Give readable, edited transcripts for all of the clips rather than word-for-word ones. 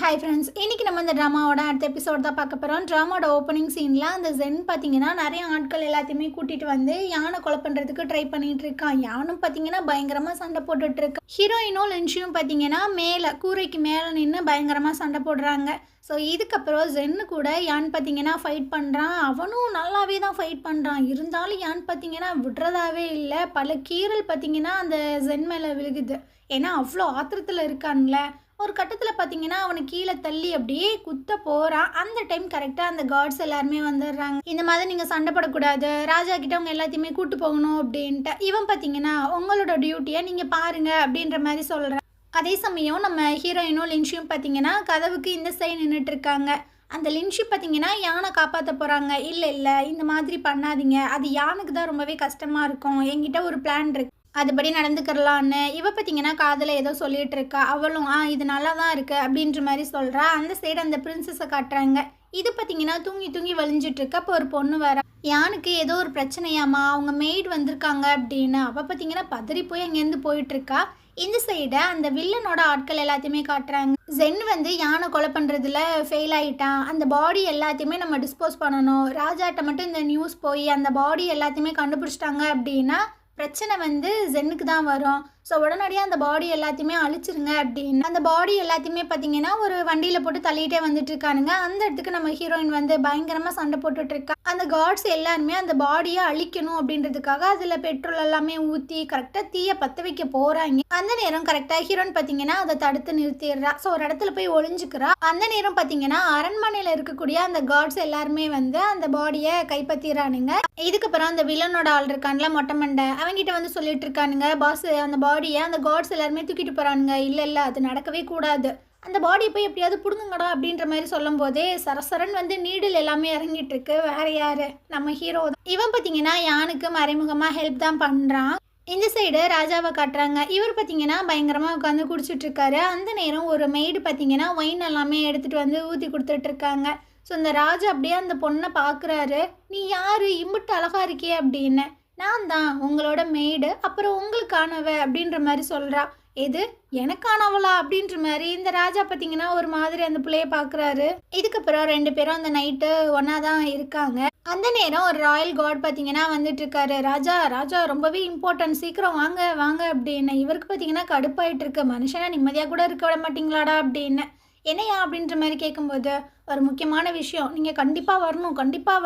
Hi friends, இன்றைக்கி நம்ம இந்த ட்ராமாவோட அடுத்த எபிசோட் தான் பார்க்க போகிறோம். ட்ராமாவோட ஓப்பனிங் சீனில் அந்த ஜென் பார்த்தீங்கன்னா நிறைய ஆட்கள் எல்லாத்தையுமே கூட்டிகிட்டு வந்து யானை கொலை பண்ணுறதுக்கு ட்ரை பண்ணிகிட்டு இருக்கான். யானும் பார்த்தீங்கன்னா பயங்கரமாக சண்டை போட்டுட்டு இருக்கான். ஹீரோயினும் லென்ஷியும் பார்த்தீங்கன்னா மேலே கூரைக்கு மேலே நின்று பயங்கரமாக சண்டை போடுறாங்க. ஸோ இதுக்கப்புறம் ஜென்னு கூட யான் பார்த்தீங்கன்னா ஃபைட் பண்ணுறான். அவனும் நல்லாவே தான் ஃபைட் பண்ணுறான். இருந்தாலும் யான் பார்த்தீங்கன்னா விடுறதாவே இல்லை. பல கீறல் பார்த்தீங்கன்னா அந்த ஜென் மேலே விழுகுது. ஏன்னா அவ்வளோ ஆத்திரத்தில் இருக்கான்ல. ஒரு கட்டத்தில் பார்த்தீங்கன்னா அவனை கீழே தள்ளி அப்படியே குத்த போகிறான். அந்த டைம் கரெக்டாக அந்த கார்ட்ஸ் எல்லாருமே வந்துடுறாங்க. இந்த மாதிரி நீங்கள் சண்டை போடக்கூடாது, ராஜா கிட்ட அவங்க எல்லாத்தையுமே கூட்டு போகணும் அப்படின்ட்டு. இவன் பார்த்தீங்கன்னா உங்களோட டியூட்டியை நீங்கள் பாருங்கள் அப்படின்ற மாதிரி சொல்கிறான். அதே சமயம் நம்ம ஹீரோயினும் லின்ஷியும் பார்த்தீங்கன்னா கதவுக்கு இந்த சைடு நின்றுட்டு இருக்காங்க. அந்த லின்ஷி பார்த்தீங்கன்னா யானை காப்பாற்ற போகிறாங்க. இல்லை இந்த மாதிரி பண்ணாதீங்க, அது யானுக்கு தான் ரொம்பவே கஷ்டமாக இருக்கும், என்கிட்ட ஒரு பிளான் இருக்கு, அதுபடி நடந்துக்கிறலான்னு. இவ பார்த்தீங்கன்னா காதில் ஏதோ சொல்லிட்டு இருக்கா. அவளும் இது நல்லா தான் இருக்கு அப்படின்ற மாதிரி சொல்கிறா. அந்த சைடு அந்த பிரின்சஸை காட்டுறாங்க. இது பார்த்தீங்கன்னா தூங்கி தூங்கி வலிஞ்சிட்டு இருக்க. அப்போ ஒரு பொண்ணு வர, யானுக்கு ஏதோ ஒரு பிரச்சனையாமா, அவங்க மெய்டு வந்திருக்காங்க அப்படின்னு. அவள் பார்த்தீங்கன்னா பதறி போய் அங்கேருந்து போயிட்டு இருக்கா. இந்த சைடை அந்த வில்லனோட ஆட்கள் எல்லாத்தையுமே காட்டுறாங்க. ஜென் வந்து யானை கொலை பண்ணுறதுல ஃபெயில் ஆகிட்டான். அந்த பாடி எல்லாத்தையுமே நம்ம டிஸ்போஸ் பண்ணணும். ராஜாட்ட மட்டும் இந்த நியூஸ் போய் அந்த பாடி எல்லாத்தையுமே கண்டுபிடிச்சிட்டாங்க அப்படின்னா பிரச்சனை வந்து ஜென்னுக்கு தான் வரும். ஸோ உடனடியாக அந்த பாடி எல்லாத்தையுமே அழிச்சிருங்க அப்படின்னு. அந்த பாடி எல்லாத்தையுமே பார்த்தீங்கன்னா ஒரு வண்டியில் போட்டு தள்ளிகிட்டே வந்துட்டு இருக்கானுங்க. அந்த இடத்துக்கு நம்ம ஹீரோயின் வந்து பயங்கரமாக சண்டை போட்டுட்டு இருக்கா. அந்த கார்ட்ஸ் எல்லாருமே அந்த பாடியை அழிக்கணும் அப்படின்றதுக்காக அதில் பெட்ரோல் எல்லாமே ஊற்றி கரெக்டாக தீயை பற்ற வைக்க போகிறாங்க. அந்த நேரம் கரெக்டாக ஹீரோயின் பார்த்தீங்கன்னா அதை தடுத்து நிறுத்திடுறா. ஸோ ஒரு இடத்துல போய் ஒளிஞ்சுக்கிறா. அந்த நேரம் பார்த்தீங்கன்னா அரண்மனையில் இருக்கக்கூடிய அந்த கார்ட்ஸ் எல்லாருமே வந்து அந்த பாடியை கைப்பற்றிடுறானுங்க. இதுக்கப்புறம் அந்த வில்லனோட ஆள் இருக்கான்ல மொட்டை மண்டை, அவங்ககிட்ட வந்து சொல்லிட்டு இருக்கானுங்க, பாஸ் அந்த பாடியை அந்த கார்ட்ஸ் எல்லாருமே தூக்கிட்டு போகிறானுங்க. இல்லை அது நடக்கவே கூடாது, அந்த பாடியை போய் எப்படியாவது பிடுங்குங்கடா அப்படின்ற மாதிரி சொல்லும் போதே சரசரன் வந்து நீடில் எல்லாமே இறங்கிட்டு இருக்கு. வேற யாரு, நம்ம ஹீரோ தான். இவன் பார்த்தீங்கன்னா யானுக்கு மறைமுகமாக ஹெல்ப் தான் பண்ணுறான். இந்த சைடு ராஜாவை காட்டுறாங்க. இவர் பார்த்தீங்கன்னா பயங்கரமாக உட்காந்து குடிச்சிட்டு இருக்காரு. அந்த நேரம் ஒரு மெய்டு பார்த்தீங்கன்னா ஒயின் எல்லாமே எடுத்துகிட்டு வந்து ஊற்றி கொடுத்துட்டு இருக்காங்க. ஸோ இந்த ராஜா அப்படியே அந்த பொண்ணை பார்க்குறாரு. நீ யாரு, இம்பிட்டு அழகா இருக்கியே அப்படின்னு. நான் தான் உங்களோட மெய்டு, அப்புறம் உங்களுக்கானவ அப்படின்ற மாதிரி சொல்கிறா. எது எனக்கானவளா அப்படின்ற மாதிரி இந்த ராஜா பார்த்தீங்கன்னா ஒரு மாதிரி அந்த பிள்ளைய பார்க்குறாரு. இதுக்கப்புறம் ரெண்டு பேரும் அந்த நைட்டு ஒன்றா தான் இருக்காங்க. அந்த நேரம் ஒரு ராயல் கார்டு பார்த்தீங்கன்னா வந்துட்டு இருக்காரு. ராஜா ரொம்பவே இம்பார்ட்டன்ட், சீக்கிரம் வாங்க வாங்க அப்படின்னு. இவருக்கு பார்த்தீங்கன்னா கடுப்பாயிட்டு இருக்கு. மனுஷனா நிம்மதியாக கூட இருக்க விட மாட்டீங்களாடா அப்படின்னு. என்னையா அப்படின்ற மாதிரி கேட்கும்போது, ஒரு முக்கியமான விஷயம், நீங்கள் கண்டிப்பாக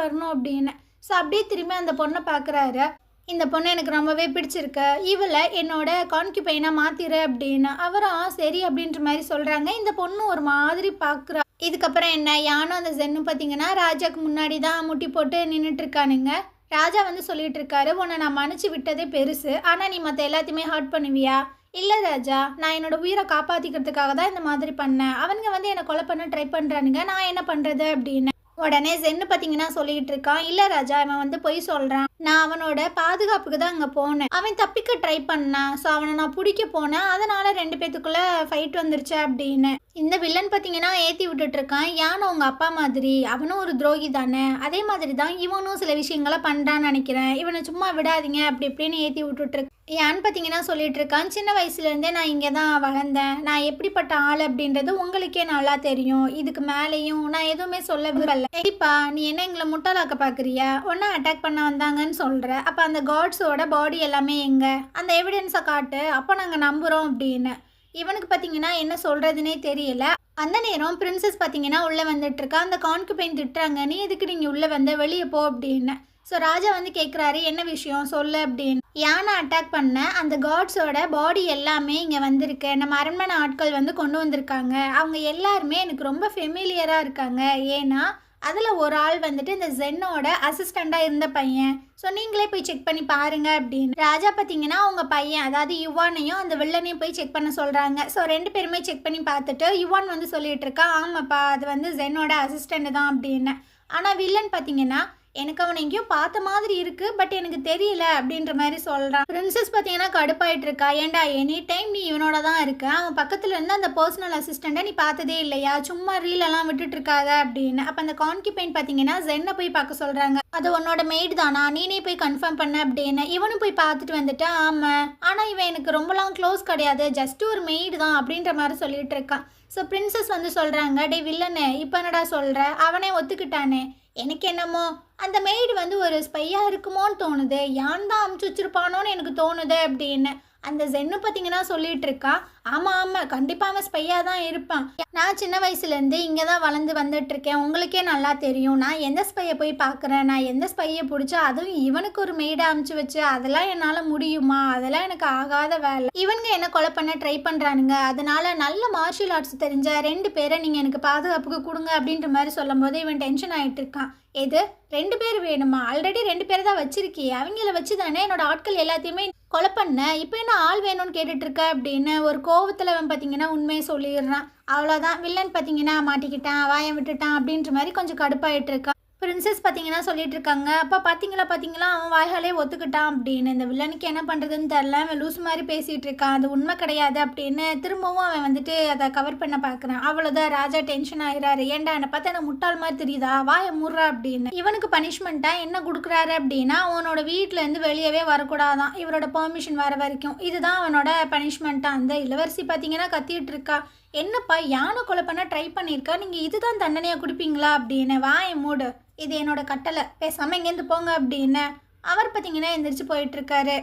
வரணும் அப்படின்னு. ஸோ அப்படியே திரும்பி அந்த பொண்ணை பார்க்குறாரு. இந்த பொண்ணு எனக்கு ரொம்பவே பிடிச்சிருக்கு, இவளை என்னோட கான்கியூபைனாக மாற்றிடு அப்படின்னு. அவரும் சரி அப்படின்ற மாதிரி சொல்கிறாங்க. இந்த பொண்ணு ஒரு மாதிரி பார்க்குறா. இதுக்கப்புறம் என்ன, யானும் அந்த ஜென்னும் பார்த்தீங்கன்னா ராஜாவுக்கு முன்னாடி தான் முட்டி போட்டு நின்றுட்டுருக்கானுங்க. ராஜா வந்து சொல்லிட்டு இருக்காரு, உன்னை நான் மன்னிச்சு விட்டதே பெருசு, ஆனால் நீ மற்ற எல்லாத்தையுமே ஹர்ட் பண்ணுவியா? இல்லை ராஜா, நான் என்னோட உயிரை காப்பாற்றிக்கிறதுக்காக தான் இந்த மாதிரி பண்ணேன். அவனுங்க வந்து என்னை கொலை பண்ண ட்ரை பண்ணுறானுங்க, நான் என்ன பண்ணுறது அப்படின்னு. உடனே ஜென்னு பார்த்தீங்கன்னா சொல்லிகிட்டு இருக்கான், இல்லை ராஜா அவன் வந்து பொய் சொல்கிறான், நான் அவனோட பாதுகாப்புக்கு தான் அங்கே போனேன், அவன் தப்பிக்க ட்ரை பண்ணான், ஸோ அவனை நான் பிடிக்க போனேன், அதனால் ரெண்டு பேத்துக்குள்ளே ஃபைட் வந்துருச்சு அப்படின்னு. இந்த வில்லன் பார்த்தீங்கன்னா ஏற்றி விட்டுட்டு இருக்கான். யானை உங்கள் அப்பா மாதிரி, அவனும் ஒரு துரோகி தானே, அதே மாதிரி தான் இவனும் சில விஷயங்களை பண்ணுறான்னு நினைக்கிறேன், இவனை சும்மா விடாதீங்க அப்படி இப்படின்னு ஏற்றி விட்டுட்ருக்கு. யான் பார்த்தீங்கன்னா சொல்லிட்டு இருக்கான், சின்ன வயசுலேருந்தே நான் இங்கே தான் வளர்ந்தேன், நான் எப்படிப்பட்ட ஆள் அப்படின்றது உங்களுக்கே நல்லா தெரியும், இதுக்கு மேலேயும் நான் எதுவுமே சொல்ல விரும்பல. சரிப்பா, நீ என்ன எங்களை முட்டாளாக்க பார்க்குறியா? ஒன்றா அட்டாக் பண்ண வந்தாங்கன்னு சொல்கிற, அப்போ அந்த காட்ஸோட பாடி எல்லாமே எங்கே, அந்த எவிடன்ஸை காட்டு, அப்போ நாங்கள் நம்புகிறோம் அப்படின்னு. இவனுக்கு பார்த்தீங்கன்னா என்ன சொல்கிறதுனே தெரியல. அந்த நேரம் பிரின்சஸ் பார்த்தீங்கன்னா உள்ளே வந்துட்டுருக்கா. அந்த கான்குபைன் திட்டுறாங்க, நீ எதுக்கு நீங்கள் உள்ளே வந்த, வெளியே போ அப்படின்னு. ஸோ ராஜா வந்து கேட்குறாரு, என்ன விஷயம் சொல்லு அப்படின்னு. யானை அட்டாக் பண்ண அந்த காட்ஸோட பாடி எல்லாமே இங்கே வந்திருக்கு, நம்ம அரண்மனை ஆட்கள் வந்து கொண்டு வந்திருக்காங்க, அவங்க எல்லாருமே எனக்கு ரொம்ப ஃபெமிலியராக இருக்காங்க. ஏன்னா அதில் ஒரு ஆள் வந்துட்டு இந்த ஜென்னோட அசிஸ்டண்ட்டாக இருந்த பையன். ஸோ நீங்களே போய் செக் பண்ணி பாருங்க அப்படின்னு. ராஜா பார்த்தீங்கன்னா அவங்க பையன், அதாவது யுவானையும் அந்த வில்லனையும் போய் செக் பண்ண சொல்கிறாங்க. ஸோ ரெண்டு பேருமே செக் பண்ணி பார்த்துட்டு யுவான் வந்து சொல்லிட்டு இருக்கா, ஆமாப்பா அது வந்து ஜென்னோட அசிஸ்டண்ட் தான் அப்படின்னு. ஆனால் வில்லன் பார்த்தீங்கன்னா எனக்கு அவனை எங்கேயும் பார்த்த மாதிரி இருக்கு, பட் எனக்கு தெரியல அப்படின்ற மாதிரி சொல்கிறான். பிரின்சஸ் பார்த்தீங்கன்னா கடுப்பாயிட்டு இருக்கா, ஏண்டா எனி டைம் நீ இவனோட தான் இருக்க, அவன் பக்கத்தில் இருந்து அந்த பர்சனல் அசிஸ்டண்ட்டை நீ பார்த்ததே இல்லையா, சும்மா ரீலெல்லாம் விட்டுட்டு இருக்காத அப்படின்னு. அப்போ அந்த கான்கிபைன் பார்த்தீங்கன்னா ஜென்னை போய் பார்க்க சொல்கிறாங்க. அது உன்னோட மெய்டு தானா, நீனே போய் கன்ஃபார்ம் பண்ண அப்படின்னு. இவனும் போய் பார்த்துட்டு வந்துட்டு, ஆமாம், ஆனால் இவன் எனக்கு ரொம்பலாம் க்ளோஸ் கிடையாது, ஜஸ்ட் ஒரு மெய்டு தான் அப்படின்ற மாதிரி சொல்லிட்டு இருக்கான். ஸோ பிரின்சஸ் வந்து சொல்கிறாங்க, டே வில்லனு இப்போ என்னடா சொல்கிற, அவனே ஒத்துக்கிட்டானே. எனக்கு என்னமோ அந்த மெய்டு வந்து ஒரு ஸ்பையாக இருக்குமோன்னு தோணுது, யான் தான் அமுச்சு வச்சிருப்பானோன்னு எனக்கு தோணுது அப்படின்னு. அந்த ஜென்னு பார்த்தீங்கன்னா சொல்லிட்டு இருக்கா, ஆமாம் ஆமாம் கண்டிப்பாக அவன் ஸ்பையாக தான் இருப்பான். நான் சின்ன வயசுலேருந்து இங்கே தான் வளர்ந்து வந்துட்டுருக்கேன், உங்களுக்கே நல்லா தெரியும். நான் எந்த ஸ்பையை போய் பார்க்குறேன், நான் எந்த ஸ்பையை பிடிச்சா அதுவும் இவனுக்கு ஒரு மெய்டை அமுச்சு வச்சு அதெல்லாம் என்னால் முடியுமா, அதெல்லாம் எனக்கு ஆகாத வேலை. இவனுங்க என்ன கொலை பண்ண ட்ரை பண்ணுறானுங்க, அதனால நல்ல மார்ஷியல் ஆர்ட்ஸ் தெரிஞ்ச 2 பேரை நீங்கள் எனக்கு பாதுகாப்புக்கு கொடுங்க அப்படின்ற மாதிரி சொல்லும் போது இவன் டென்ஷன் ஆகிட்டு இருக்கான். எது 2 பேர் வேணுமா, ஆல்ரெடி 2 பேர் தான் வச்சிருக்கியே, அவங்கள வச்சு தானே என்னோட ஆட்கள் எல்லாத்தையுமே கொலை பண்ண, இப்போ என்ன ஆள் வேணும்னு கேட்டுட்டு இருக்க அப்படின்னு ஒரு கோவத்தில் அவன் பார்த்தீங்கன்னா உண்மையை சொல்லிடுறான். அவ்வளோதான், வில்லன் பார்த்தீங்கன்னா மாட்டிக்கிட்டான், வாயை விட்டுட்டான் அப்படின்ற மாதிரி கொஞ்சம் கடுப்பாயிட்டு இருக்கான். பிரின்சஸ் பார்த்தீங்கன்னா சொல்லிட்டு இருக்காங்க, அப்போ பார்த்தீங்களா அவன் வாய்காலே ஒத்துக்கிட்டான் அப்படின்னு. இந்த வில்லனுக்கு என்ன பண்ணுறதுன்னு தெரில, அவன் லூஸ் மாதிரி பேசிகிட்டு இருக்கான், அது உண்மை கிடையாது அப்படின்னு திரும்பவும் அவன் வந்துட்டு அதை கவர் பண்ண பார்க்குறான். அவ்வளோதான், ராஜா டென்ஷன் ஆகிறாரு. ஏன்டா என்னை பார்த்தா எனக்கு முட்டாள் மாதிரி தெரியுதா, வாயை மூடுறா அப்படின்னு. இவனுக்கு பனிஷ்மெண்ட்டாக என்ன கொடுக்குறாரு அப்படின்னா, அவனோட வீட்டிலேருந்து வெளியவே வரக்கூடாதான் இவரோட பெர்மிஷன் வர வரைக்கும். இதுதான் அவனோட பனிஷ்மெண்ட்டாக. அந்த இளவரசி பார்த்தீங்கன்னா கத்திட்டு இருக்கா, என்னப்பா யானை கொலை பண்ண ட்ரை பண்ணியிருக்கா, நீங்கள் இதுதான் தண்டனையாக கொடுப்பீங்களா அப்படின்னு. வாயை மூடு, இது என்னோட கட்டளை, பேசாமல் இங்கேருந்து போங்க அப்படின்னு. அவர் பார்த்தீங்கன்னா எந்திரிச்சு போயிட்டுருக்காரு.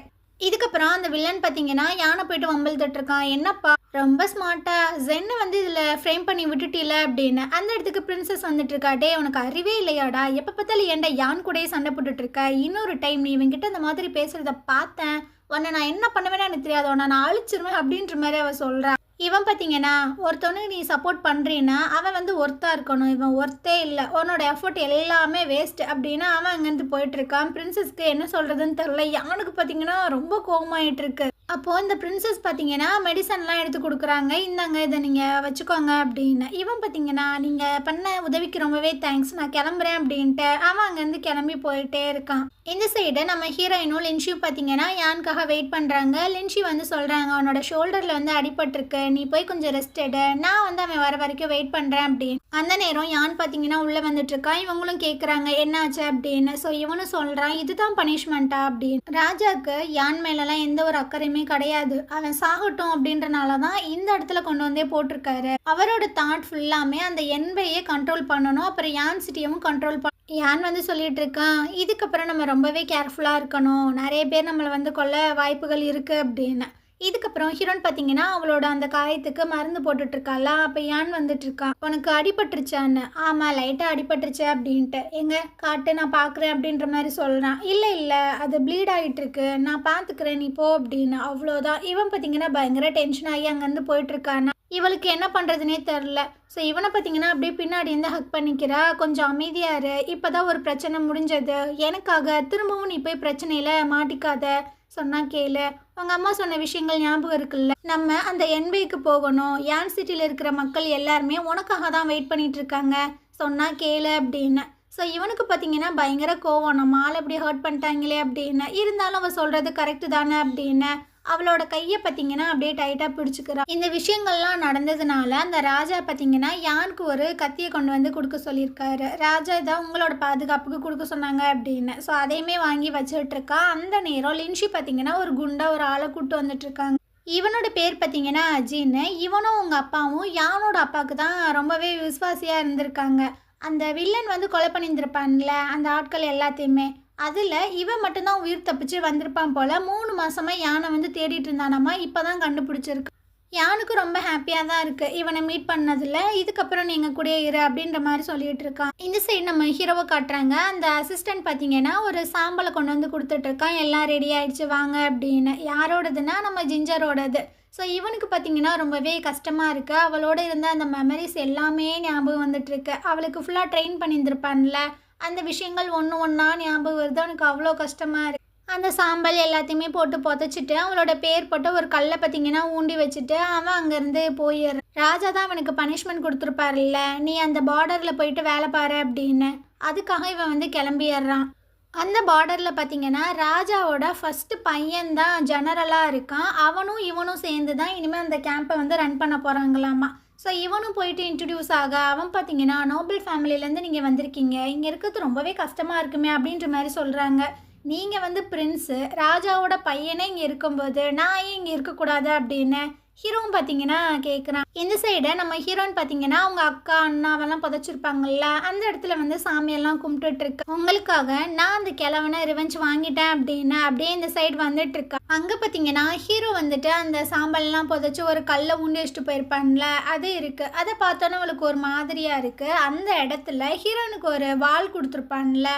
இதுக்கப்புறம் அந்த வில்லன் பார்த்தீங்கன்னா யானை போயிட்டு வம்பிழுத்துட்டு இருக்கான். என்னப்பா ரொம்ப ஸ்மார்ட்டா ஜென்னை வந்து இதில் ஃப்ரேம் பண்ணி விட்டுட்டில அப்படின்னு. அந்த இடத்துக்கு பிரின்சஸ் வந்துட்டு இருக்கா, டே உனக்கு அறிவே இல்லையாடா, எப்போ பார்த்தாலும் ஏன்டா யான் கூடயே சண்டை போட்டுட்டு இருக்க, இன்னொரு டைம் நீ இவங்கிட்ட இந்த மாதிரி பேசுகிறத பார்த்தேன், உன்னை நான் என்ன பண்ணுவேன்னு எனக்கு தெரியாது, உன்னை நான் அழிச்சிருவேன் அப்படின்ற மாதிரி அவள் சொல்கிறான். இவன் பார்த்தீங்கன்னா ஒருத்தவனுக்கு நீ சப்போர்ட் பண்ணுறீன்னா அவன் வந்து ஒர்த்தாக இருக்கணும், இவன் ஒர்த்தே இல்லை, உன்னோட எஃபர்ட் எல்லாமே வேஸ்ட் அப்படின்னு அவன் அங்கேருந்து போயிட்டுருக்கான். பிரின்சஸ்க்கு என்ன சொல்கிறதுன்னு தெரில. யானுக்கு பார்த்தீங்கன்னா ரொம்ப கோவமாயிட்டு இருக்கு. அப்போது இந்த பிரின்சஸ் பார்த்தீங்கன்னா மெடிசன்லாம் எடுத்து கொடுக்குறாங்க, இந்தாங்க இதை நீங்கள் வச்சுக்கோங்க அப்படின்னு. இவன் பார்த்தீங்கன்னா நீங்கள் பண்ண உதவிக்கு ரொம்பவே தேங்க்ஸ், நான் கிளம்புறேன் அப்படின்ட்டு அவன் அங்கேருந்து கிளம்பி போயிட்டே இருக்கான். இந்த சைடு நம்ம ஹீரோயினும் லின்ஷியும் பார்த்தீங்கன்னா யானுக்காக வெயிட் பண்ணுறாங்க. லின்ஷி வந்து சொல்கிறாங்க, அவனோட ஷோல்டரில் வந்து அடிபட்டிருக்கு, நீ போய் கொஞ்சம் ரெஸ்ட் எடு, நான் வந்து அவன் வர வரைக்கும் வெயிட் பண்ணுறேன் அப்படின்னு. அந்த நேரம் யான் பார்த்தீங்கன்னா உள்ளே வந்துட்டு இருக்கான். இவங்களும் கேட்குறாங்க என்னாச்சு அப்படின்னு. ஸோ இவனும் சொல்கிறான், இதுதான் பனிஷ்மெண்ட்டா அப்படின்னு. ராஜாவுக்கு யான் மேலெல்லாம் எந்த ஒரு அக்கறையுமே கிடையாது, அவன் சாகட்டும் அப்படின்றனால தான் இந்த இடத்துல கொண்டு வந்தே போட்டிருக்காரு. அவரோட தாட் ஃபுல்லாமே அந்த எண்பையே கண்ட்ரோல் பண்ணணும், அப்புறம் யான் சிட்டியவும் கண்ட்ரோல் யான் வந்து சொல்லிட்டு இருக்கான், இதுக்கப்புறம் நம்ம ரொம்பவே கேர்ஃபுல்லாக இருக்கணும், நிறைய பேர் நம்மளை வந்து கொல்ல வாய்ப்புகள் இருக்குது அப்படின்னு. இதுக்கப்புறம் ஹீரோன் பார்த்தீங்கன்னா அவளோட அந்த காயத்துக்கு மருந்து போட்டுட்ருக்காளா. அப்போ யான் வந்துட்டு இருக்கான், உனக்கு அடிபட்டுருச்சான்னு. ஆமாம் லைட்டாக அடிபட்டுருச்சு அப்படின்ட்டு. எங்க காட்டு நான் பார்க்குறேன் அப்படின்ற மாதிரி சொல்கிறான். இல்லை அது ப்ளீட் ஆகிட்டுருக்கு, நான் பார்த்துக்கிறேன் நீ போ அப்படின்னு. அவ்வளோதான். இவன் பார்த்தீங்கன்னா பயங்கர டென்ஷன் ஆகி அங்கேருந்து போயிட்டுருக்கானா. இவளுக்கு என்ன பண்ணுறதுனே தெரில. ஸோ இவனை பார்த்தீங்கன்னா அப்படியே பின்னாடி இருந்து ஹக் பண்ணிக்கிறா, கொஞ்சம் அமைதியாரு, இப்போ தான் ஒரு பிரச்சனை முடிஞ்சது, எனக்காக திரும்பவும் நீ போய் பிரச்சனையில் மாட்டிக்காத, சொன்னா கேளு. உங்கள் அம்மா சொன்ன விஷயங்கள் ஞாபகம் இருக்குல்ல, நம்ம அந்த என்வேக்கு போகணும், யான் சிட்டியில் இருக்கிற மக்கள் எல்லாருமே உனக்காக தான் வெயிட் பண்ணிட்டு இருக்காங்க, சொன்னா கேளு அப்படின்னு. ஸோ இவனுக்கு பார்த்தீங்கன்னா பயங்கர கோவம், நம்ம ஆள் அப்படி ஹர்ட் பண்ணிட்டாங்களே அப்படின்னு. இருந்தாலும் அவள் சொல்கிறது கரெக்டு தானே அப்படின்னு அவளோட கையை பார்த்தீங்கன்னா அப்படியே டைட்டாக பிடிச்சிக்கிறான். இந்த விஷயங்கள்லாம் நடந்ததுனால அந்த ராஜா பார்த்தீங்கன்னா யானுக்கு ஒரு கத்தியை கொண்டு வந்து கொடுக்க சொல்லியிருக்காரு. ராஜா இதான் உங்களோட பாதுகாப்புக்கு கொடுக்க சொன்னாங்க அப்படின்னு. ஸோ அதையுமே வாங்கி வச்சுட்டு இருக்கா. அந்த நேரம் லின்ஷி பார்த்தீங்கன்னா ஒரு குண்டா ஒரு ஆளை கூப்பிட்டு வந்துட்டு இருக்காங்க. இவனோட பேர் பார்த்தீங்கன்னா அஜின்னு. இவனும் உங்கள் அப்பாவும் யானோட அப்பாவுக்கு தான் ரொம்பவே விசுவாசியாக இருந்திருக்காங்க. அந்த வில்லன் வந்து கொலை பண்ணியிருந்திருப்பான்ல அந்த ஆட்கள் எல்லாத்தையுமே, அதில் இவன் மட்டும்தான் உயிர் தப்பிச்சு வந்திருப்பான் போல். 3 மாதமாக யானை வந்து தேடிட்டு இருந்தானாமா, இப்போ தான் கண்டுபிடிச்சிருக்கு. யானுக்கு ரொம்ப ஹாப்பியாக தான் இருக்குது இவனை மீட் பண்ணதில். இதுக்கப்புறம் நீங்கள் கூட இரு அப்படின்ற மாதிரி சொல்லிட்டு இருக்கான். இந்த சைடு நம்ம ஹீரோவை காட்டுறாங்க. அந்த அசிஸ்டன்ட் பார்த்தீங்கன்னா ஒரு சாம்பலை கொண்டு வந்து கொடுத்துட்ருக்கான், எல்லாம் ரெடி ஆகிடுச்சு வாங்க அப்படின்னு. யாரோடதுன்னா நம்ம ஜிஞ்சரோடது. ஸோ இவனுக்கு பார்த்தீங்கன்னா ரொம்பவே கஷ்டமாக இருக்குது. அவளோட இருந்த அந்த மெமரிஸ் எல்லாமே ஞாபகம் வந்துட்டுருக்கு. அவளுக்கு ஃபுல்லாக ட்ரெயின் பண்ணியிருந்திருப்பான்ல, அந்த விஷயங்கள் ஒன்று ஒன்றா ஞாபகம் வருது. அவனுக்கு அவ்வளோ கஷ்டமாக இருக்குது. அந்த சாம்பல் எல்லாத்தையுமே போட்டு புதைச்சிட்டு அவளோட பேர் போட்டு ஒரு கல்லை பார்த்தீங்கன்னா ஊண்டி வச்சுட்டு அவன் அங்கேருந்து போயிடுறான். ராஜா தான் அவனுக்கு பனிஷ்மெண்ட் கொடுத்துருப்பாருல்ல, நீ அந்த பார்டரில் போயிட்டு வேலை பாரு அப்படின்னு. அதுக்காக இவன் வந்து கிளம்பிடுறான். அந்த பார்டரில் பார்த்தீங்கன்னா ராஜாவோட ஃபஸ்ட்டு பையன்தான் ஜெனரலாக இருக்கான். அவனும் இவனும் சேர்ந்து தான் இனிமேல் அந்த கேம்பை வந்து ரன் பண்ண போகிறாங்களாமா. ஸோ இவனும் போயிட்டு இன்ட்ரடியூஸ் ஆக அவன் பார்த்தீங்கன்னா நோபல் ஃபேமிலியிலேருந்து நீங்கள் வந்திருக்கீங்க, இங்கே இருக்கிறது ரொம்பவே கஷ்டமாக இருக்குமே அப்படின்ற மாதிரி சொல்கிறாங்க. நீங்கள் வந்து பிரின்ஸு, ராஜாவோட பையனே இங்கே இருக்கும்போது நான் ஏன் இங்கே இருக்கக்கூடாது அப்படின்னு. ஹீரோவும் பார்த்தீங்கன்னா கேட்குறான். இந்த சைடு நம்ம ஹீரோன்னு பார்த்தீங்கன்னா அவங்க அக்கா அண்ணாவெல்லாம் புதைச்சிருப்பாங்கல்ல அந்த இடத்துல வந்து சாமியெல்லாம் கும்பிட்டுட்டு இருக்கா. உங்களுக்காக நான் அந்த கிழவனை ரிவெஞ்ச் வாங்கிட்டேன் அப்படின்னு அப்படியே இந்த சைடு வந்துட்டு இருக்கா. அங்கே பார்த்தீங்கன்னா ஹீரோ வந்துட்டு அந்த சாம்பல்லாம் புதைச்சி ஒரு கல்லை ஊண்டி வச்சுட்டு போயிருப்பான்ல அது இருக்கு. அதை பார்த்தோன்னே அவளுக்கு ஒரு மாதிரியா இருக்கு. அந்த இடத்துல ஹீரோனுக்கு ஒரு வாள் கொடுத்துருப்பான்ல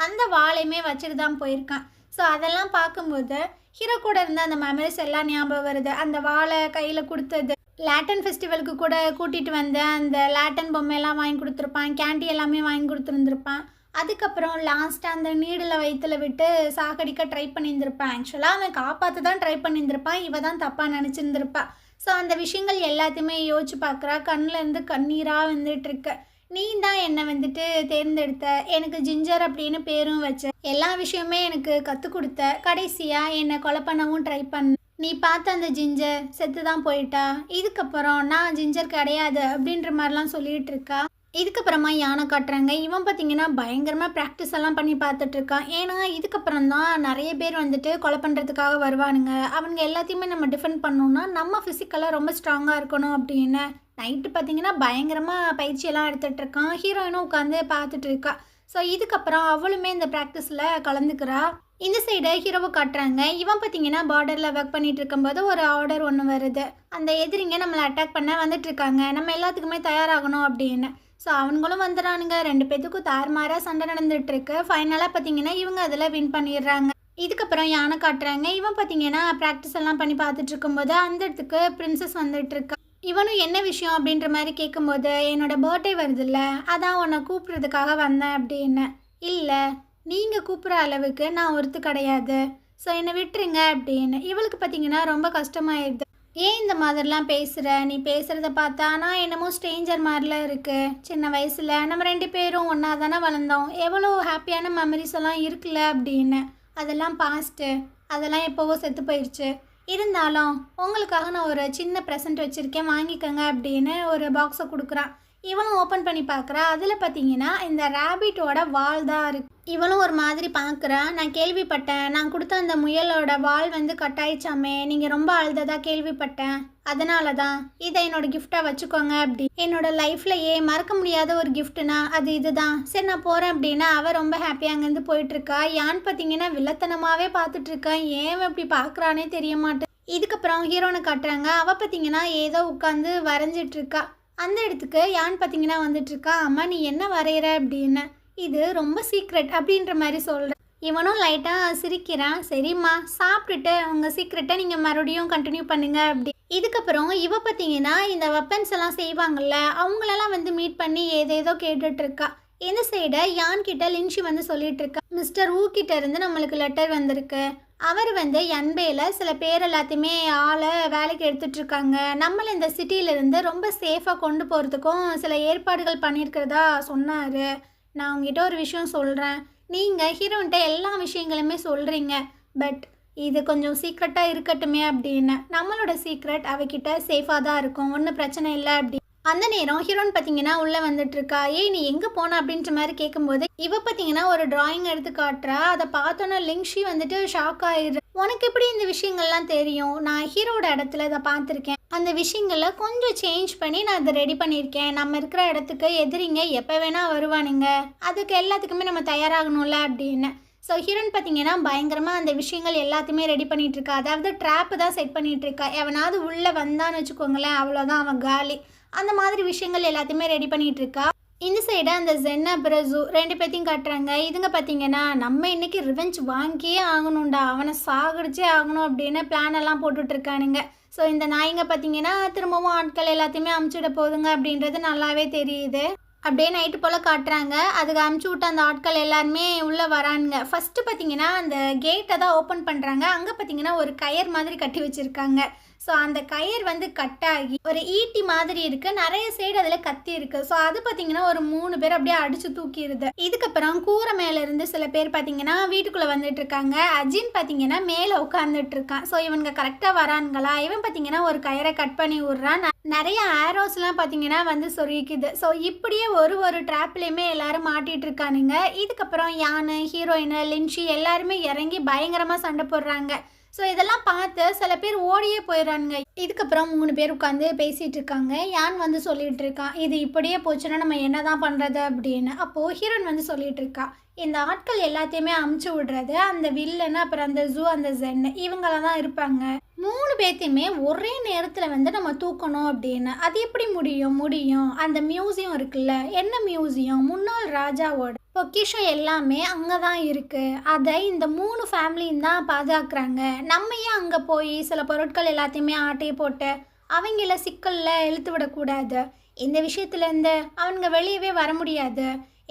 அந்த வாளையுமே வச்சுட்டு தான் போயிருக்கான். ஸோ அதெல்லாம் பார்க்கும்போது ஹீரோ கூட இருந்த அந்த மெமரிஸ் எல்லாம் ஞாபகம் வருது. அந்த வாழை கையில் கொடுத்தது, லேட்டன் ஃபெஸ்டிவலுக்கு கூட கூட்டிகிட்டு வந்து அந்த லேட்டன் பொம்மையெல்லாம் வாங்கி கொடுத்துருப்பான், கேண்டி எல்லாமே வாங்கி கொடுத்துருந்துருப்பான். அதுக்கப்புறம் லாஸ்ட்டாக அந்த நீடில் வயிற்றுல விட்டு சாகடிக்க ட்ரை பண்ணியிருந்திருப்பான். ஆக்சுவலாக அவன் காப்பாற்ற தான் ட்ரை பண்ணியிருந்திருப்பான், இவ தான் தப்பாக நினச்சிருந்துருப்பான். ஸோ அந்த விஷயங்கள் எல்லாத்தையுமே யோசிச்சு பார்க்குறா. கண்ணில் இருந்து கண்ணீராக வந்துட்டுருக்கு. நீ தான் என்னை வந்துட்டு தேர்ந்தெடுத்த, எனக்கு ஜிஞ்சர் அப்படின்னு பேரும் வச்ச, எல்லா விஷயமே எனக்கு கற்றுக் கொடுத்த, கடைசியாக என்னை கொலை பண்ணவும் ட்ரை பண்ண, நீ பார்த்த அந்த ஜிஞ்சர் செத்து தான் போயிட்டா, இதுக்கப்புறம் நான் ஜிஞ்சர் கிடையாது அப்படின்ற மாதிரிலாம் சொல்லிகிட்டு இருக்கா. இதுக்கப்புறமா யானை காட்டுறாங்க. இவன் பார்த்தீங்கன்னா பயங்கரமாக ப்ராக்டிஸ் எல்லாம் பண்ணி பார்த்துட்ருக்கான். ஏன்னா இதுக்கப்புறம் தான் நிறைய பேர் வந்துட்டு கொலை பண்ணுறதுக்காக வருவானுங்க. அவங்க எல்லாத்தையுமே நம்ம டிஃபெண்ட் பண்ணோன்னா நம்ம ஃபிசிக்கலாக ரொம்ப ஸ்ட்ராங்காக இருக்கணும் அப்படின்னு நைட்டு பார்த்தீங்கன்னா பயங்கரமாக பயிற்சியெல்லாம் எடுத்துகிட்ருக்கான். ஹீரோயினும் உட்காந்து பார்த்துட்டு இருக்கா. ஸோ இதுக்கப்புறம் அவளுமே இந்த ப்ராக்டிஸில் கலந்துக்கிறா. இந்த சைடு ஹீரோவை காட்டுறாங்க. இவன் பார்த்தீங்கன்னா பார்டரில் ஒர்க் பண்ணிட்டு இருக்கும்போது ஒரு ஆர்டர் ஒன்று வருது. அந்த எதிரிங்க நம்மளை அட்டாக் பண்ண வந்துட்டுருக்காங்க, நம்ம எல்லாத்துக்குமே தயாராகணும் அப்படின்னு. ஸோ அவங்களும் வந்துடுறானுங்க. 2 பேத்துக்கும் தாறுமாறாக சண்டை நடந்துகிட்ருக்கு. ஃபைனலாக பார்த்தீங்கன்னா இவங்க அதில் வின் பண்ணிடுறாங்க. இதுக்கப்புறம் யானை காட்டுறாங்க. இவன் பார்த்தீங்கன்னா ப்ராக்டிஸ் எல்லாம் பண்ணி பார்த்துட்டு இருக்கும்போது அந்த இடத்துக்கு பிரின்சஸ் வந்துட்டுருக்கா. இவனும் என்ன விஷயம் அப்படின்ற மாதிரி கேட்கும்போது, என்னோட பர்த்டே வருதுல்ல அதான் உன்னை கூப்பிட்றதுக்காக வந்தேன் அப்படின்னு. இல்லை, நீங்கள் கூப்பிட்ற அளவுக்கு நான் ஒருத்து கிடையாது, ஸோ என்னை விட்டுருங்க அப்படின்னு. இவளுக்கு பார்த்தீங்கன்னா ரொம்ப கஷ்டமாயிடுது. ஏன் இந்த மாதிரிலாம் பேசுகிற, நீ பேசுகிறத பார்த்தா நான் என்னமோ ஸ்ட்ரேஞ்சர் மாதிரிலாம் இருக்குது. சின்ன வயசில் நம்ம 2 பேரும் ஒன்றா தானே வளர்ந்தோம், எவ்வளோ ஹாப்பியான மெமரிஸ் எல்லாம் இருக்குல்ல அப்படின்னு. அதெல்லாம் பாஸ்ட்டு, அதெல்லாம் எப்போவோ செத்து போயிடுச்சு. இருந்தாலும் உங்களுக்காக நான் ஒரு சின்ன ப்ரெசன்ட் வச்சுருக்கேன், வாங்கிக்கோங்க அப்படின்னு ஒரு பாக்ஸை கொடுக்குறான். இவளும் ஓப்பன் பண்ணி பார்க்குறா. அதில் பார்த்தீங்கன்னா இந்த ரேபிட்டோட வால் தான் இருக்கு. இவளும் ஒரு மாதிரி பார்க்குறா. நான் கேள்விப்பட்டேன், நான் கொடுத்த அந்த முயலோட வால் வந்து கட்டாயிச்சாமே, நீங்கள் ரொம்ப அழுததா கேள்விப்பட்டேன், அதனால தான் இதை என்னோட கிஃப்டாக வச்சுக்கோங்க அப்படி. என்னோட லைஃப்லையே மறக்க முடியாத ஒரு கிஃப்ட்டுனா அது இதுதான். சரி நான் போகிறேன் அப்படின்னா அவள் ரொம்ப ஹாப்பியாக அங்கேருந்து போயிட்டுருக்கா. யான் பார்த்தீங்கன்னா வில்லத்தனமாகவே பார்த்துட்ருக்கா. ஏன் இப்படி பார்க்குறானே தெரிய மாட்டேன். இதுக்கப்புறம் ஹீரோனை காட்டுறாங்க. அவள் பார்த்தீங்கன்னா ஏதோ உட்காந்து வரைஞ்சிட்ருக்கா. அந்த இடத்துக்கு யான் பார்த்தீங்கன்னா வந்துட்டுருக்கா. அம்மா நீ என்ன வரைகிற அப்படின்னு. இது ரொம்ப சீக்ரெட் அப்படின்ற மாதிரி சொல்கிறேன். இவனும் லைட்டாக சிரிக்கிறான். சரிம்மா, சாப்பிட்டுட்டு உங்கள் சீக்ரெட்டை நீங்கள் மறுபடியும் கண்டினியூ பண்ணுங்க அப்படி. இதுக்கப்புறம் இவ பார்த்தீங்கன்னா இந்த வெப்பன்ஸ் எல்லாம் செய்வாங்கள்ல அவங்களெல்லாம் வந்து மீட் பண்ணி ஏதேதோ கேட்டுட்ருக்கா. இந்த சைடை யான் கிட்ட லின்ஷி வந்து சொல்லிட்டு இருக்கா, மிஸ்டர் ஊ கிட்ட இருந்து நம்மளுக்கு லெட்டர் வந்திருக்கு. அவர் வந்து என்பேயில் சில பேர் எல்லாத்தையுமே ஆளை வேலைக்கு எடுத்துட்ருக்காங்க. நம்மளை இந்த சிட்டியிலேருந்து ரொம்ப சேஃபாக கொண்டு போகிறதுக்கும் சில ஏற்பாடுகள் பண்ணியிருக்கிறதா சொன்னார். நான் உங்ககிட்ட ஒரு விஷயம் சொல்கிறேன், நீங்கள் ஹீரோன்ட்ட எல்லா விஷயங்களுமே சொல்கிறீங்க, பட் இது கொஞ்சம் சீக்ரெட்டாக இருக்கட்டுமே அப்படின்னு. நம்மளோட சீக்ரெட் அவகிட்ட சேஃபாக தான் இருக்கும், ஒன்றும் பிரச்சனை இல்லை அப்படி. அந்த நேரம் ஹீரோன் பார்த்தீங்கன்னா உள்ளே வந்துட்டுருக்கா. ஏய் நீ எங்கே போன அப்படின்ற மாதிரி கேட்கும்போது இவ பார்த்தீங்கன்னா ஒரு டிராயிங் எடுத்து காட்டுறா. அதை பார்த்தோன்னா லிங்ஷி வந்துட்டு ஷாக் ஆயிடுற. உனக்கு எப்படி இந்த விஷயங்கள்லாம் தெரியும்? நான் ஹீரோட இடத்துல இதை பார்த்துருக்கேன், அந்த விஷயங்களை கொஞ்சம் சேஞ்ச் பண்ணி நான் இதை ரெடி பண்ணியிருக்கேன். நம்ம இருக்கிற இடத்துக்கு எதிரிங்க எப்போ வேணால் வருவானுங்க, அதுக்கு எல்லாத்துக்குமே நம்ம தயாராகணும்ல அப்படின்னு. ஸோ ஹீரோன் பார்த்தீங்கன்னா பயங்கரமாக அந்த விஷயங்கள் எல்லாத்தையுமே ரெடி பண்ணிகிட்ருக்கா. அதாவது ட்ராப்பு தான் செட் பண்ணிகிட்ருக்கா. எவனாவது உள்ளே வந்தான்னு வச்சுக்கோங்களேன், அவ்வளோதான் அவன் காலி. அந்த மாதிரி விஷயங்கள் எல்லாத்தையுமே ரெடி பண்ணிகிட்ருக்கா. இந்த சைடு அந்த ஜென்னா பிரசு 2 பேர்த்தையும் காட்டுறாங்க. இதுங்க பார்த்தீங்கன்னா நம்ம இன்றைக்கி ரிவெஞ்ச் வாங்கியே ஆகணும்டா, அவனை சாகடிச்சே ஆகணும் அப்படின்னு பிளான் எல்லாம் போட்டுட்ருக்கானுங்க. ஸோ இந்த நாய்ங்க பார்த்தீங்கன்னா திரும்பவும் ஆட்கள் எல்லாத்தையுமே அமுச்சுட போகுதுங்க அப்படின்றது நல்லாவே தெரியுது. அப்படியே நைட்டு போல் காட்டுறாங்க. அதுக்கு அமுச்சு விட்டு அந்த ஆட்கள் எல்லாருமே உள்ளே வரானுங்க. ஃபஸ்ட்டு பார்த்தீங்கன்னா அந்த கேட்டை தான் ஓப்பன் பண்ணுறாங்க. அங்கே பார்த்தீங்கன்னா ஒரு கயர் மாதிரி கட்டி வச்சுருக்காங்க. ஸோ அந்த கயர் வந்து கட்டாகி ஒரு ஈட்டி மாதிரி இருக்குது, நிறைய சைடு அதில் கத்தி இருக்குது. ஸோ அது பார்த்தீங்கன்னா ஒரு 3 பேர் அப்படியே அடித்து தூக்கிடுது. இதுக்கப்புறம் கூரை மேலேருந்து சில பேர் பார்த்தீங்கன்னா வீட்டுக்குள்ளே வந்துட்டு இருக்காங்க. அஜின் பார்த்தீங்கன்னா மேலே உட்காந்துட்டு இருக்கான். ஸோ இவங்க கரெக்டாக வரானுங்களா? இவன் பார்த்தீங்கன்னா ஒரு கயரை கட் பண்ணி விட்றான். நிறைய ஆரோஸ்லாம் பார்த்தீங்கன்னா வந்து சொருகிக்குது. ஸோ இப்படியே ஒரு ட்ராப்லேயுமே எல்லாரும் மாட்டிகிட்டு இருக்கானுங்க. இதுக்கப்புறம் யானை, ஹீரோயின், லின்ஷி எல்லாருமே இறங்கி பயங்கரமாக சண்டை போடுறாங்க. ஸோ இதெல்லாம் பார்த்து சில பேர் ஓடியே போயிடுறானுங்க. இதுக்கப்புறம் 3 பேர் உட்காந்து பேசிகிட்டு இருக்காங்க. யான் வந்து சொல்லிட்டு இருக்கான், இது இப்படியே போச்சுன்னா நம்ம என்ன தான் பண்ணுறது அப்படின்னு. அப்போது ஹீரோயின் வந்து சொல்லிட்டு இருக்கா, இந்த ஆட்கள் எல்லாத்தையுமே அமுச்சு விடுறது அந்த வில்லன், அப்புறம் அந்த ஜூ, அந்த ஜென், இவங்களாம் தான் இருப்பாங்க. 3 பேர்த்தையுமே ஒரே நேரத்தில் வந்து நம்ம தூக்கணும் அப்படின்னு. அது எப்படி முடியும்? அந்த மியூசியம் இருக்குல்ல, என்ன மியூசியம்? முன்னாள் ராஜாவோட பொக்கிஷம் எல்லாமே அங்கே தான் இருக்குது. அதை இந்த 3 ஃபேமிலியும் தான் பாதுகாக்கிறாங்க. நம்ம ஏன் அங்கே போய் சில பொருட்கள் எல்லாத்தையுமே ஆட்டையை போட்டு அவங்கள சிக்கலில் இழுத்து விடக்கூடாது? இந்த விஷயத்துலேருந்து அவனுங்க வெளியவே வர முடியாது.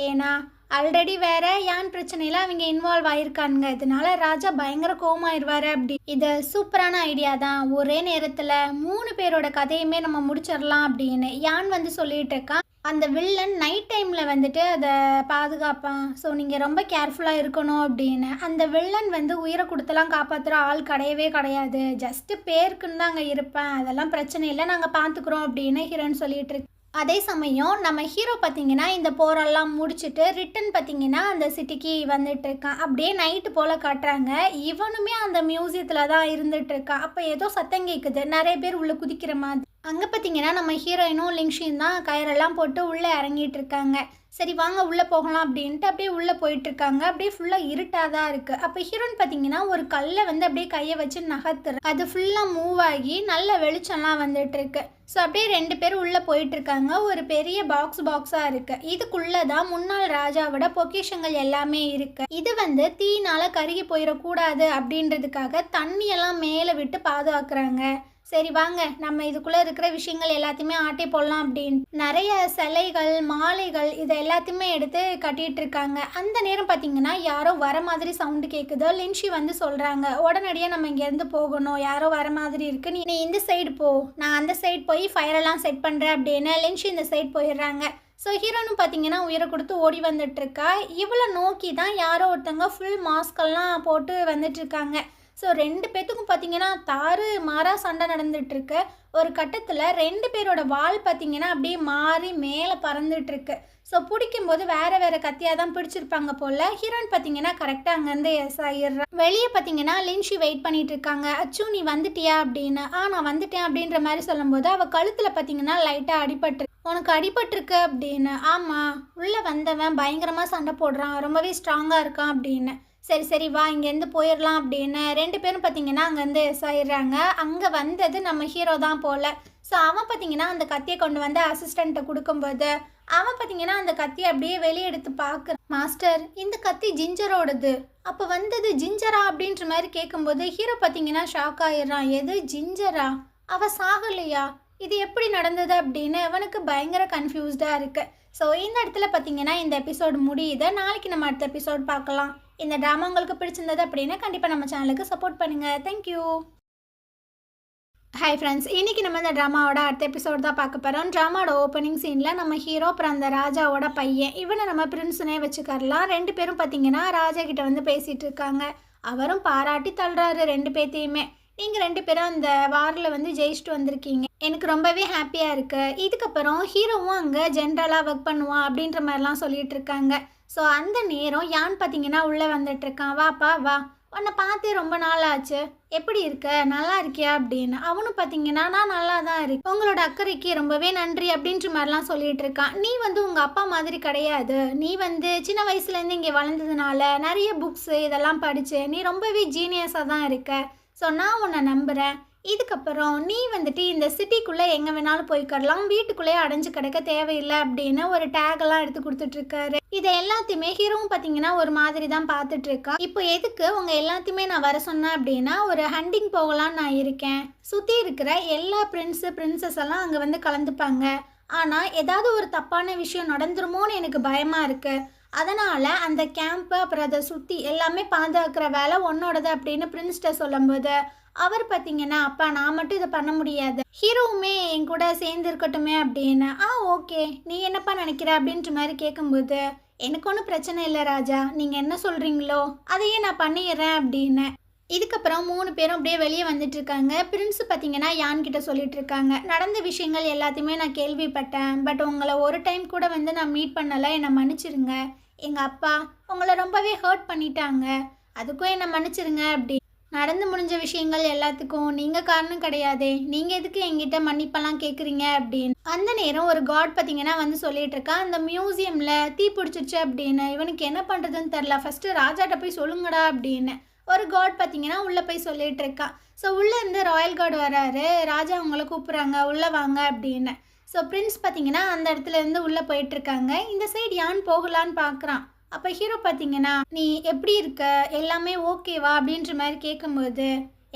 ஏன்னா ஆல்ரெடி வேற யான் பிரச்சனையில அவங்க இன்வால்வ் ஆயிருக்கானுங்க. இதனால ராஜா பயங்கர கோமாயிருவாரு. அப்படி இது சூப்பரான ஐடியா தான். ஒரே நேரத்தில் 3 பேரோட கதையுமே நம்ம முடிச்சிடலாம் அப்படின்னு யான் வந்து சொல்லிட்டு இருக்கான். அந்த வில்லன் நைட் டைமில் வந்துட்டு அதை பாதுகாப்பான். ஸோ நீங்கள் ரொம்ப கேர்ஃபுல்லாக இருக்கணும் அப்படின்னு. அந்த வில்லன் வந்து உயிரை கொடுத்தலாம் காப்பாற்றுற ஆள் கிடையவே கிடையாது. ஜஸ்ட்டு பேருக்குன்னு தான் அங்கே இருப்பேன், அதெல்லாம் பிரச்சனை இல்லை, நாங்கள் பார்த்துக்குறோம் அப்படின்னு ஹீரோன்னு சொல்லிட்டு இருக்கு. அதே சமயம் நம்ம ஹீரோ பார்த்திங்கன்னா இந்த போரெல்லாம் முடிச்சுட்டு ரிட்டன் பார்த்திங்கன்னா அந்த சிட்டிக்கு வந்துட்டு இருக்கான். அப்படியே நைட்டு போல் காட்டுறாங்க. இவனுமே அந்த மியூசியத்தில் தான் இருந்துட்டு இருக்கான். அப்போ ஏதோ சத்தம் கேட்குது, நிறைய பேர் உள்ளே குதிக்கிற மாதிரி. அங்கே பார்த்திங்கன்னா நம்ம ஹீரோயினும் லிங்ஷியும் தான் கயிறெல்லாம் போட்டு உள்ளே இறங்கிட்டு இருக்காங்க. சரி வாங்க உள்ளே போகலாம் அப்படின்ட்டு அப்படியே உள்ளே போயிட்டுருக்காங்க. அப்படியே ஃபுல்லாக இருட்டாக தான் இருக்குது. அப்போ ஹீரோயின் பார்த்திங்கன்னா ஒரு கல்லை வந்து அப்படியே கையை வச்சு நகர்த்துற, அது ஃபுல்லாக மூவ் ஆகி நல்ல வெளிச்சம்லாம் வந்துட்டுருக்கு. ஸோ அப்படியே 2 பேரும் உள்ளே போயிட்டுருக்காங்க. ஒரு பெரிய பாக்ஸாக இருக்குது. இதுக்குள்ளே தான் முன்னாள் ராஜாவோட பொக்கிஷங்கள் எல்லாமே இருக்குது. இது வந்து தீயினால் கருகி போயிடக்கூடாது அப்படின்றதுக்காக தண்ணியெல்லாம் மேலே விட்டு பாதுகாக்கிறாங்க. சரி வாங்க நம்ம இதுக்குள்ளே இருக்கிற விஷயங்கள் எல்லாத்தையுமே ஆட்டை போடலாம் அப்படின்னு நிறைய சிலைகள், மாலைகள், இதை எல்லாத்தையுமே எடுத்து கட்டிகிட்டு இருக்காங்க. அந்த நேரம் பார்த்திங்கன்னா யாரோ வர மாதிரி சவுண்டு கேட்குதோ. லின்ஷி வந்து சொல்கிறாங்க, உடனடியாக நம்ம இங்கேருந்து போகணும், யாரோ வர மாதிரி இருக்குது, நீ இந்த சைடு போ, நான் அந்த சைடு போய் ஃபயரெல்லாம் செட் பண்ணுறேன் அப்படின்னு லின்ஷி இந்த சைடு போயிடுறாங்க. ஸோ ஹீரோனும் பார்த்திங்கன்னா உயிரை கொடுத்து ஓடி வந்துட்டுருக்கா. இவளை நோக்கி தான் யாரோ ஒருத்தவங்க ஃபுல் மாஸ்கெல்லாம் போட்டு வந்துட்டுருக்காங்க. ஸோ 2 பேத்துக்கும் பார்த்திங்கன்னா தாறு மாறாக சண்டை நடந்துகிட்ருக்கு. ஒரு கட்டத்தில் 2 பேரோட வால் பார்த்திங்கன்னா அப்படியே மாறி மேலே பறந்துட்டுருக்கு. ஸோ பிடிக்கும்போது வேறு கத்தியாக தான் பிடிச்சிருப்பாங்க போல். ஹீரோயின் பார்த்திங்கன்னா கரெக்டாக அங்கேருந்து எஸ் ஆகிடுறா. வெளியே பார்த்திங்கன்னா லின்ஷி வெயிட் பண்ணிகிட்டு இருக்காங்க. அச்சு நீ வந்துட்டியா அப்படின்னு. நான் வந்துட்டேன் அப்படின்ற மாதிரி சொல்லும்போது அவள் கழுத்தில் பார்த்திங்கன்னா லைட்டாக அடிபட்டு, உனக்கு அடிபட்டிருக்கு அப்படின்னு. ஆமாம், உள்ளே வந்தவன் பயங்கரமாக சண்டை போடுறான், ரொம்பவே ஸ்ட்ராங்காக இருக்கான் அப்படின்னு. சரி வா இங்கேருந்து போயிடலாம் அப்படின்னு 2 பேரும் பார்த்திங்கன்னா அங்கேருந்து எஸ் ஆயிடுறாங்க. அங்கே வந்தது நம்ம ஹீரோ தான் போல். ஸோ அவன் பார்த்திங்கன்னா அந்த கத்தியை கொண்டு வந்து அசிஸ்டண்ட்டை கொடுக்கும்போது அவன் பார்த்திங்கன்னா அந்த கத்தியை அப்படியே வெளியே எடுத்து பார்க்குறான். மாஸ்டர், இந்த கத்தி ஜிஞ்சரோடது. அப்போ வந்தது ஜிஞ்சரா அப்படின்ற மாதிரி கேட்கும்போது ஹீரோ பார்த்திங்கன்னா ஷாக் ஆயிடுறான். எது ஜிஞ்சரா? அவள் சாகலையா? இது எப்படி நடந்தது அப்படின்னு அவனுக்கு பயங்கர கன்ஃபியூஸ்டாக இருக்குது. ஸோ இந்த இடத்துல பார்த்திங்கன்னா இந்த எபிசோடு முடியுது. நாளைக்கு நம்ம அடுத்த எபிசோட் பார்க்கலாம். இந்த ட்ராமா உங்களுக்கு பிடிச்சிருந்தது அப்படின்னா கண்டிப்பாக நம்ம சேனலுக்கு சப்போர்ட் பண்ணுங்கள். தேங்க்யூ. ஹாய் ஃப்ரெண்ட்ஸ், இன்றைக்கி நம்ம இந்த ட்ராமாவோட அடுத்த எபிசோட் தான் பார்க்க போகிறோம். ட்ராமாவோட ஓப்பனிங் சீனில் நம்ம ஹீரோ அப்புறம் அந்த ராஜாவோட பையன், இவனை நம்ம பிரின்ஸ்னே வச்சுக்கரலாம். 2 பேரும் பார்த்திங்கன்னா ராஜா கிட்ட வந்து பேசிகிட்டு இருக்காங்க. அவரும் பாராட்டி தள்ளுறாரு 2 பேர்த்தையுமே. நீங்கள் 2 பேரும் அந்த வாரில் வந்து ஜெயிச்சுட்டு வந்திருக்கீங்க, எனக்கு ரொம்பவே ஹாப்பியாக இருக்குது. இதுக்கப்புறம் ஹீரோவும் அங்கே ஜென்ரலாக ஒர்க் பண்ணுவான் அப்படின்ற மாதிரிலாம் சொல்லிகிட்டு இருக்காங்க. ஸோ அந்த நேரம் யான் பார்த்திங்கன்னா உள்ளே வந்துட்டுருக்கான். வாப்பா வா, உன்னை பார்த்தே ரொம்ப நாள் ஆச்சு, எப்படி இருக்க, நல்லா இருக்கியா அப்படின்னு. அவனும் பார்த்திங்கன்னா நான் நல்லா தான் இருக்கேன், உங்களோட அக்கறைக்கு ரொம்பவே நன்றி அப்படின்ற மாதிரிலாம் சொல்லிகிட்டு இருக்கான். நீ வந்து உங்கள் அப்பா மாதிரி கிடையாது, நீ வந்து சின்ன வயசுலேருந்து இங்கே வளர்ந்ததுனால நிறைய புக்ஸு இதெல்லாம் படித்து நீ ரொம்பவே ஜீனியஸாக தான் இருக்க. ஸோ நான் உன்னை நம்புகிறேன். இதுக்கப்புறம் நீ வந்துட்டு இந்த சிட்டிக்குள்ளே எங்கே வேணாலும் போய்க்கரலாம், வீட்டுக்குள்ளேயே அடைஞ்சு கிடக்க தேவையில்லை அப்படின்னு ஒரு டேகெல்லாம் எடுத்து கொடுத்துட்ருக்காரு. இதை எல்லாத்தையுமே ஹீரோவும் பார்த்தீங்கன்னா ஒரு மாதிரி தான் பார்த்துட்ருக்கா. இப்போ எதுக்கு உங்கள் எல்லாத்தையுமே நான் வர சொன்னேன் அப்படின்னா, ஒரு ஹண்டிங் போகலான்னு நான் இருக்கேன். சுற்றி இருக்கிற எல்லா பிரின்சஸ் எல்லாம் அங்கே வந்து கலந்துப்பாங்க. ஆனால் ஏதாவது ஒரு தப்பான விஷயம் நடந்துருமோன்னு எனக்கு பயமாக இருக்குது. அதனால் அந்த கேம்ப்பு அப்புறம் அதை சுற்றி எல்லாமே பாதுகாக்கிற வேலை உன்னோடது அப்படின்னு பிரின்ஸ்கிட்ட சொல்லும்போது அவர் பார்த்தீங்கன்னா, அப்பா நான் மட்டும் இதை பண்ண முடியாது, ஹீரோவுமே என் கூட சேர்ந்து இருக்கட்டுமே அப்படின்னு. ஓகே, நீ என்னப்பா நினைக்கிற அப்படின்ற மாதிரி கேட்கும்போது, எனக்கு ஒன்றும் பிரச்சனை இல்லை ராஜா, நீங்கள் என்ன சொல்கிறீங்களோ அதையே நான் பண்ணிடுறேன் அப்படின்னு. இதுக்கப்புறம் 3 பேரும் அப்படியே வெளியே வந்துட்டு இருக்காங்க. பிரின்ஸ் பார்த்தீங்கன்னா யான்கிட்ட சொல்லிட்டு இருக்காங்க, நடந்த விஷயங்கள் எல்லாத்தையுமே நான் கேள்விப்பட்டேன், பட் உங்களை ஒரு டைம் கூட வந்து நான் மீட் பண்ணலை, என்னை மன்னிச்சிருங்க. எங்கள் அப்பா உங்களை ரொம்பவே ஹர்ட் பண்ணிட்டாங்க, அதுக்கும் என்னை மன்னிச்சிருங்க அப்படி. நடந்து முடிஞ்ச விஷயங்கள் எல்லாத்துக்கும் நீங்க காரணம் கிடையாதே. நீங்க எதுக்கு என்கிட்ட மன்னிப்பெல்லாம் கேட்குறீங்க அப்படின்னு. அந்த நேரம் ஒரு காட் பார்த்தீங்கன்னா வந்து சொல்லிட்டு இருக்கா, அந்த மியூசியம்ல தீ பிடிச்சிருச்சு அப்படின்னு. இவனுக்கு என்ன பண்றதுன்னு தெரில. ஃபர்ஸ்ட் ராஜாட்ட போய் சொல்லுங்கடா அப்படின்னு. ஒரு காட் பார்த்தீங்கன்னா உள்ள போய் சொல்லிட்டு இருக்கா. ஸோ உள்ள இருந்து ராயல் கார்டு வராரு. ராஜா அவங்கள கூப்பிடுறாங்க உள்ள வாங்க அப்படின்னு. ஸோ பிரின்ஸ் பார்த்தீங்கன்னா அந்த இடத்துல இருந்து உள்ள போயிட்டு இருக்காங்க. இந்த சைடு யான் போகலான்னு பார்க்குறான். அப்போ ஹீரோ பார்த்தீங்கன்னா நீ எப்படி இருக்க, எல்லாமே ஓகேவா அப்படின்ற மாதிரி கேட்கும்போது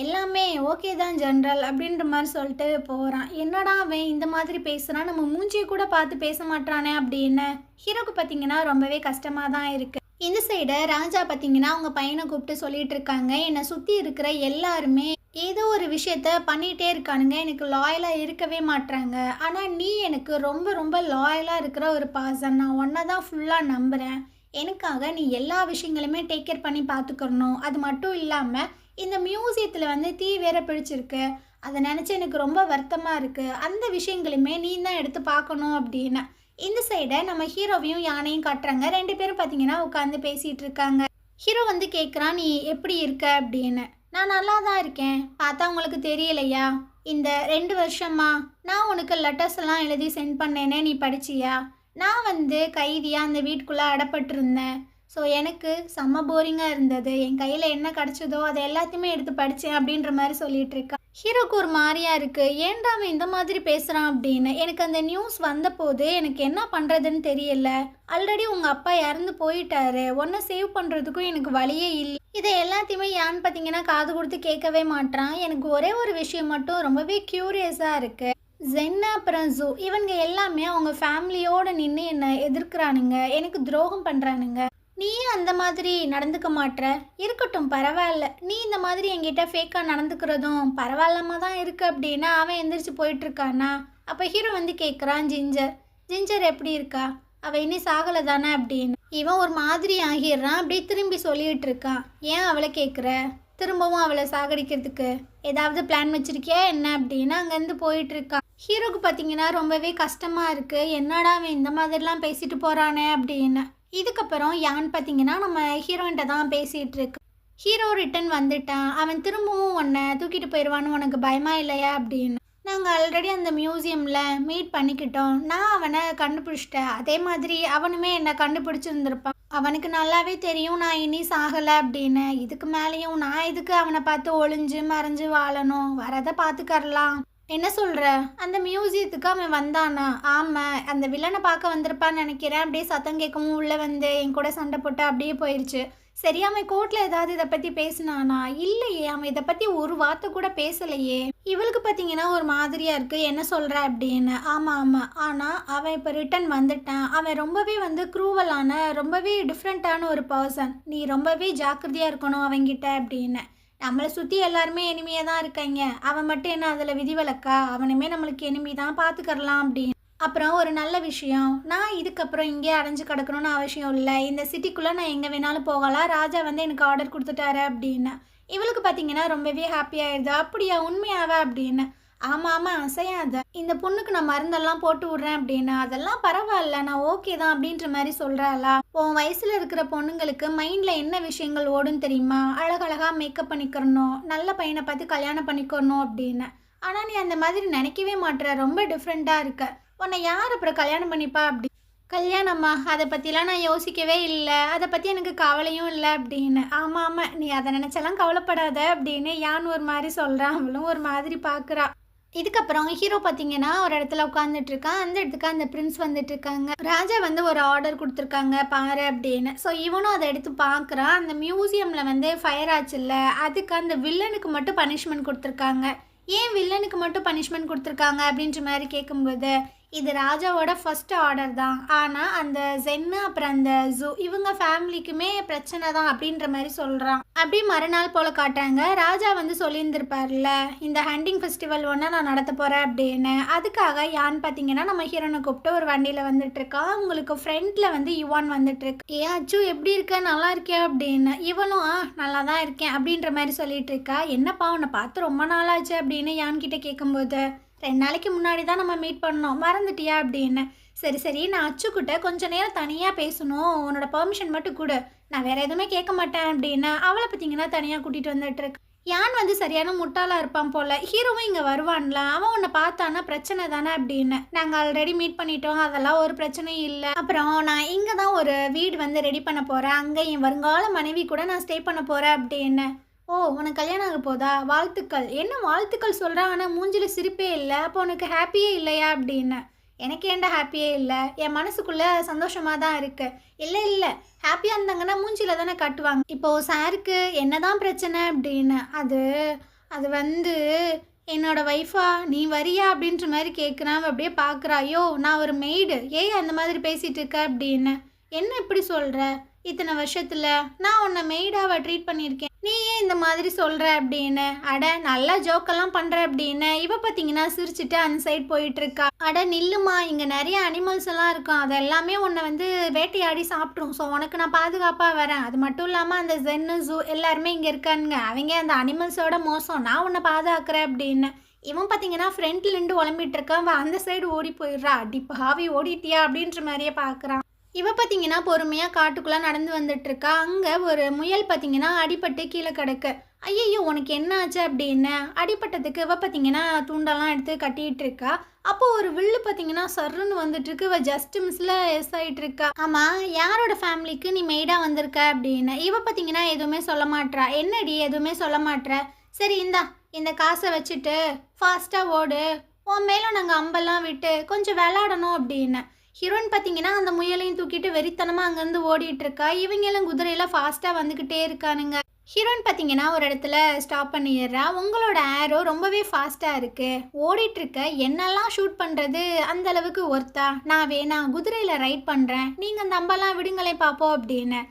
எல்லாமே ஓகே தான் ஜென்ரல் அப்படின்ற மாதிரி சொல்லிட்டு போகிறான். என்னடா அவன் இந்த மாதிரி பேசுகிறான், நம்ம மூஞ்சியை கூட பார்த்து பேச மாட்டானே அப்படின்னு ஹீரோக்கு பார்த்தீங்கன்னா ரொம்பவே கஷ்டமாக தான் இருக்குது. இந்த சைடு ராஜா பார்த்தீங்கன்னா அவங்க பையனை கூப்பிட்டு சொல்லிட்டு இருக்காங்க, என்னை சுற்றி இருக்கிற எல்லாருமே ஏதோ ஒரு விஷயத்த பண்ணிகிட்டே இருக்கானுங்க, எனக்கு லாயலாக இருக்கவே மாட்றாங்க. ஆனால் நீ எனக்கு ரொம்ப ரொம்ப லாயலாக இருக்கிற ஒரு பர்சன், நான் ஒன்றை தான் ஃபுல்லாக நம்புகிறேன். எனக்காக நீ எல்லா விஷயங்களுமே டேக் கேர் பண்ணி பார்த்துக்கணும். அது மட்டும் இல்லாமல் இந்த மியூசியத்தில் வந்து தீ வேற பிடிச்சிருக்கு, அதை நினச்சி எனக்கு ரொம்ப வருத்தமாக இருக்குது. அந்த விஷயங்களுமே நீ தான் எடுத்து பார்க்கணும் அப்படின்னு. இந்த சைடை நம்ம ஹீரோவையும் யானையும் காட்டுறாங்க. ரெண்டு பேரும் பார்த்தீங்கன்னா உட்காந்து பேசிகிட்டு இருக்காங்க. ஹீரோ வந்து கேட்குறான், நீ எப்படி இருக்க அப்படின்னு. நான் நல்லா தான் இருக்கேன், பார்த்தா உங்களுக்கு தெரியலையா, இந்த 2 வருஷமா நான் உனக்கு லெட்டர்ஸ் எல்லாம் எழுதி சென்ட் பண்ணேனே, நீ படிச்சியா? நான் வந்து கைதியாக அந்த வீட்டுக்குள்ளே அடப்பட்டிருந்தேன். ஸோ எனக்கு செம்ம போரிங்காக இருந்தது. என் கையில் என்ன கிடச்சதோ அதை எல்லாத்தையுமே எடுத்து படித்தேன் அப்படின்ற மாதிரி சொல்லிட்டு இருக்கா. ஹீரோக்கு ஒரு மாதிரியா இருக்குது, ஏன்டா அவன் இந்த மாதிரி பேசுகிறான் அப்படின்னு. எனக்கு அந்த நியூஸ் வந்தபோது எனக்கு என்ன பண்ணுறதுன்னு தெரியல. ஆல்ரெடி உங்கள் அப்பா இறந்து போயிட்டாரு, ஒன்றை சேவ் பண்ணுறதுக்கும் எனக்கு வழியே இல்லை. இதை எல்லாத்தையுமே ஏன்னு பார்த்தீங்கன்னா காது கொடுத்து கேட்கவே மாட்டான். எனக்கு ஒரே ஒரு விஷயம் மட்டும் ரொம்பவே க்யூரியஸாக இருக்குது. ஜென் அப்புறம் ஜூ இவங்க எல்லாமே அவங்க ஃபேமிலியோடு நின்று என்னை எதிர்க்கிறானுங்க, எனக்கு துரோகம் பண்ணுறானுங்க. நீ அந்த மாதிரி நடந்துக்க மாட்ற, இருக்கட்டும் பரவாயில்ல. நீ இந்த மாதிரி என்கிட்ட ஃபேக்காக நடந்துக்கிறதும் பரவாயில்லாம தான் இருக்குது அப்படின்னா அவன் எந்திரிச்சு போயிட்டுருக்கானா. அப்போ ஹீரோ வந்து கேட்குறான், ஜிஞ்சர் எப்படி இருக்கா, அவள் இன்னும் சாகலை தானே அப்படின்னு. இவன் ஒரு மாதிரி ஆகிடுறான். அப்படியே திரும்பி சொல்லிகிட்டு இருக்கான், ஏன் அவளை கேட்குற, திரும்பவும் அவளை சாகடிக்கிறதுக்கு ஏதாவது பிளான் வச்சிருக்கியா என்ன அப்படின்னு அங்கேருந்து போயிட்டு இருக்கான். ஹீரோக்கு பார்த்தீங்கன்னா ரொம்பவே கஷ்டமாக இருக்குது, என்னடா அவன் இந்த மாதிரிலாம் பேசிட்டு போகிறானே அப்படின்னு. இதுக்கப்புறம் யான் பார்த்தீங்கன்னா நம்ம ஹீரோயின்ட்ட தான் பேசிகிட்டு இருக்கு. ஹீரோ ரிட்டன் வந்துட்டான், அவன் திரும்பவும் உன்னை தூக்கிட்டு போயிடுவான்னு உனக்கு பயமா இல்லையா அப்படின்னு. நாங்கள் ஆல்ரெடி அந்த மியூசியமில் மீட் பண்ணிக்கிட்டோம், நான் அவனை கண்டுபிடிச்சிட்டேன், அதே மாதிரி அவனுமே என்னை கண்டுபிடிச்சிருந்துருப்பான். அவனுக்கு நல்லாவே தெரியும் நான் இனி சாகலை அப்படின்னு. இதுக்கு மேலேயும் நான் இதுக்கு அவனை பார்த்து ஒளிஞ்சு மறைஞ்சு வாழணும், வரதை பார்த்துக்கறலாம். என்ன சொல்கிற, அந்த மியூசியத்துக்கு அவன் வந்தானா? ஆமாம், அந்த வில்லனை பார்க்க வந்திருப்பான்னு நினைக்கிறேன். அப்படியே சத்தம் கேட்கவும் உள்ளே வந்து என் கூட சண்டை போட்டு அப்படியே போயிடுச்சு. சரி, அவன் கோர்ட்டில் ஏதாவது இதை பற்றி பேசினானா? இல்லையே, அவன் இதை பற்றி ஒரு வார்த்தை கூட பேசலையே. இவளுக்கு பார்த்தீங்கன்னா ஒரு மாதிரியாக இருக்குது, என்ன சொல்கிற அப்படின்னு. ஆமாம், ஆனால் அவன் இப்போ ரிட்டன் வந்துட்டான். அவன் ரொம்பவே வந்து க்ரூவலான ரொம்பவே டிஃப்ரெண்ட்டான ஒரு பர்சன், நீ ரொம்பவே ஜாக்கிரதையாக இருக்கணும் அவங்கிட்ட அப்படின்னு. நம்மளை சுற்றி எல்லாருமே எனிமையாக தான் இருக்காங்க, அவன் மட்டும் என்ன அதில் விதிவிலக்கா? அவனுமே நம்மளுக்கு எனிமி தான், பார்த்துக்கறலாம் அப்படின்னு. அப்புறம் ஒரு நல்ல விஷயம், நான் இதுக்கப்புறம் இங்கே அடைஞ்சு கிடக்கணும்னு அவசியம் இல்லை, இந்த சிட்டிக்குள்ளே நான் எங்கே வேணாலும் போகலாம், ராஜா வந்து எனக்கு ஆர்டர் கொடுத்துட்டாரு அப்படின்னு. இவளுக்கு பார்த்தீங்கன்னா ரொம்பவே ஹாப்பியாகிடுது. அப்படியா, உண்மையாவா அப்படின்னு. ஆமாம் அசையாத, இந்த பொண்ணுக்கு நான் மருந்தெல்லாம் போட்டு விட்றேன் அப்படின்னு. அதெல்லாம் பரவாயில்ல, நான் ஓகே தான் அப்படின்ற மாதிரி சொல்கிறாளா. உன் வயசில் இருக்கிற பொண்ணுங்களுக்கு மைண்டில் என்ன விஷயங்கள் ஓடும் தெரியுமா? அழகழகாக மேக்கப் பண்ணிக்கிறணும், நல்ல பையனை பார்த்து கல்யாணம் பண்ணிக்கணும் அப்படின்னு. ஆனால் நீ அந்த மாதிரி நினைக்கவே மாட்டுற, ரொம்ப டிஃப்ரெண்ட்டாக இருக்க. உன்னை யார் அப்புறம் கல்யாணம் பண்ணிப்பா அப்படி. கல்யாணம்மா, அதை பற்றிலாம் நான் யோசிக்கவே இல்லை, அதை பற்றி எனக்கு கவலையும் இல்லை அப்படின்னு. ஆமாம், நீ அதை நினச்செல்லாம் கவலைப்படாத அப்படின்னு யான் ஒரு மாதிரி சொல்கிறான். அவளும் ஒரு மாதிரி பார்க்குறா. இதுக்கப்புறம் ஹீரோ பார்த்தீங்கன்னா ஒரு இடத்துல உட்காந்துட்டு இருக்கான். அந்த இடத்துக்கு அந்த பிரின்ஸ் வந்துட்டு இருக்காங்க. ராஜா வந்து ஒரு ஆர்டர் கொடுத்துருக்காங்க பாரு அப்படின்னு. ஸோ இவனும் அதை எடுத்து பார்க்குறான். அந்த மியூசியமில் வந்து ஃபயர் ஆச்சுல்ல, அதுக்கு அந்த வில்லனுக்கு மட்டும் பனிஷ்மெண்ட் கொடுத்துருக்காங்க. ஏன் வில்லனுக்கு மட்டும் பனிஷ்மெண்ட் கொடுத்துருக்காங்க அப்படின்ற மாதிரி கேட்கும்போது, இது ராஜாவோட ஃபர்ஸ்ட் ஆர்டர் தான், ஆனால் அந்த ஜென்னு அப்புறம் அந்த ஜூ இவங்க ஃபேமிலிக்குமே பிரச்சனை தான் அப்படின்ற மாதிரி சொல்கிறான். அப்படி மறுநாள் போல் காட்டுறாங்க. ராஜா வந்து சொல்லியிருந்திருப்பார்ல, இந்த ஹண்டிங் ஃபெஸ்டிவல் ஒன்று நான் நடத்த போகிறேன் அப்படின்னு. அதுக்காக யான் பார்த்தீங்கன்னா நம்ம ஹீரோனை கூப்பிட்டு ஒரு வண்டியில் வந்துட்டு இருக்கான். உங்களுக்கு ஃப்ரெண்டில் வந்து யுவான் வந்துட்டு இருக்கு. ஏ அச்சு, எப்படி இருக்க, நல்லா இருக்கியா அப்படின்னு. இவனும் நல்லா தான் இருக்கேன் அப்படின்ற மாதிரி சொல்லிட்டு இருக்கா. என்னப்பா உன்னை பார்த்து ரொம்ப நாளாச்சு அப்படின்னு யான் கிட்ட கேட்கும்போது, 2 நாளைக்கு முன்னாடி தான் நம்ம மீட் பண்ணோம், மறந்துட்டியா அப்படின்னு. சரி, நான் அச்சுக்கிட்ட கொஞ்ச நேரம் தனியாக பேசணும், உன்னோட பெர்மிஷன் மட்டும் கொடு, நான் வேறு எதுவுமே கேட்க மாட்டேன் அப்படின்னு அவளை பார்த்தீங்கன்னா தனியாக கூட்டிகிட்டு வந்துட்டு இருக்கு. யான் வந்து சரியான முட்டாளா இருப்பான் போல. ஹீரோவும் இங்க வருவான்ல, அவன் உன்னை பார்த்தான்னா பிரச்சனை தானே அப்படின்னு. நாங்க ஆல்ரெடி மீட் பண்ணிட்டோம், அதெல்லாம் ஒரு பிரச்சனையும் இல்ல. அப்புறம் நான் இங்க தான் ஒரு வீடு வந்து ரெடி பண்ண போறேன், அங்க என் வருங்கால மனைவி கூட நான் ஸ்டே பண்ண போறேன் அப்படின்னு. ஓ, உனக்கு கல்யாணம் ஆக போதா? வாழ்த்துக்கள். என்ன வாழ்த்துக்கள் சொல்றான், ஆனா மூஞ்சில சிரிப்பே இல்ல. அப்போ உனக்கு ஹாப்பியே இல்லையா அப்படின்னு. எனக்கு ஏன்டா ஹாப்பியே இல்லை, என் மனசுக்குள்ள சந்தோஷமா தான் இருக்கு. இல்லை இல்லை, ஹாப்பியாக இருந்தாங்கன்னா மூஞ்சில தானே காட்டுவாங்க. இப்போ சாருக்கு என்னதான் பிரச்சனை அப்படின்னு. அது அது வந்து என்னோட ஒய்ஃபா நீ வரியா அப்படின்ற மாதிரி கேட்குறான். அப்படியே பார்க்குறா. ஐயோ, நான் ஒரு மெய்டு, ஏன் அந்த மாதிரி பேசிட்டு இருக்க அப்படின்னு. என்ன இப்படி சொல்கிற? இத்தனை வருஷத்தில் நான் உன்னை மெய்டாவை ட்ரீட் பண்ணியிருக்கேன், நீ ஏன் இந்த மாதிரி சொல்கிற அப்படின்னு. அட, நல்லா ஜோக்கெல்லாம் பண்ணுற அப்படின்னு. இவ பார்த்தீங்கன்னா சிரிச்சுட்டு அந்த சைட் போயிட்டுருக்கா. அட நில்லுமா, இங்கே நிறைய அனிமல்ஸ் எல்லாம் இருக்கும், அது எல்லாமே உன்னை வந்து வேட்டையாடி சாப்பிட்ரும். ஸோ உனக்கு நான் பாதுகாப்பாக வரேன். அது மட்டும் இல்லாமல் அந்த ஜென்னு ஜூ எல்லாருமே இங்கே இருக்கானுங்க, அவங்க அந்த அனிமல்ஸோட மோசம், நான் உன்னை பாதுகாக்கிறேன் அப்படின்னு. இவன் பார்த்தீங்கன்னா ஃப்ரண்ட்லேருந்து உழம்பிட்டு இருக்கான், அந்த சைடு ஓடி போயிடுறா. அடி பாவி, ஓடிட்டியா அப்படின்ற மாதிரியே பார்க்குறான். இவ பார்த்தீங்கன்னா பொறுமையாக காட்டுக்குள்ளே நடந்து வந்துட்டு இருக்கா. அங்கே ஒரு முயல் பார்த்தீங்கன்னா அடிபட்டு கீழே கிடக்கு. ஐயோ, உனக்கு என்ன ஆச்சு அப்படின்னு. அடிபட்டதுக்கு இவ பார்த்தீங்கன்னா துண்டெல்லாம் எடுத்து கட்டிகிட்டு இருக்கா. அப்போ ஒரு வில்லு பார்த்தீங்கன்னா சர்ன்னு வந்துட்டு இருக்கு. இவ ஜஸ்ட் மிஸ்ல எஸ் ஆகிட்டு இருக்கா. ஆமாம், யாரோட ஃபேமிலிக்கு நீ மெய்டாக வந்திருக்க அப்படின்னு. இவ பார்த்தீங்கன்னா எதுவுமே சொல்ல மாட்றா. என்னடி எதுவுமே சொல்ல மாட்ற? சரி, இந்த காசை வச்சுட்டு ஃபாஸ்ட்டாக ஓடு, உன் மேலே நாங்கள் அம்பெல்லாம் விட்டு கொஞ்சம் விளாடணும் அப்படின்னு. ஹீரோயின் பார்த்தீங்கன்னா அந்த முயலையும் தூக்கிட்டு வெறித்தனமாக அங்கேருந்து ஓடிட்டு இருக்கா. இவங்கெல்லாம் குதிரையில் ஃபாஸ்ட்டாக வந்துக்கிட்டே இருக்கானுங்க. ஹீரோயின் பார்த்தீங்கன்னா ஒரு இடத்துல ஸ்டாப் பண்ணிடுறா. உங்களோட ஏரோ ரொம்பவே ஃபாஸ்ட்டாக இருக்குது, ஓடிட்டுருக்க என்னெல்லாம் ஷூட் பண்ணுறது அந்த அளவுக்கு ஒர்த்தா? நான் வேணா குதிரையில் ரைட் பண்ணுறேன், நீங்கள் அந்த அம்பெல்லாம் விடுங்களே பார்ப்போம் அப்படின்னு.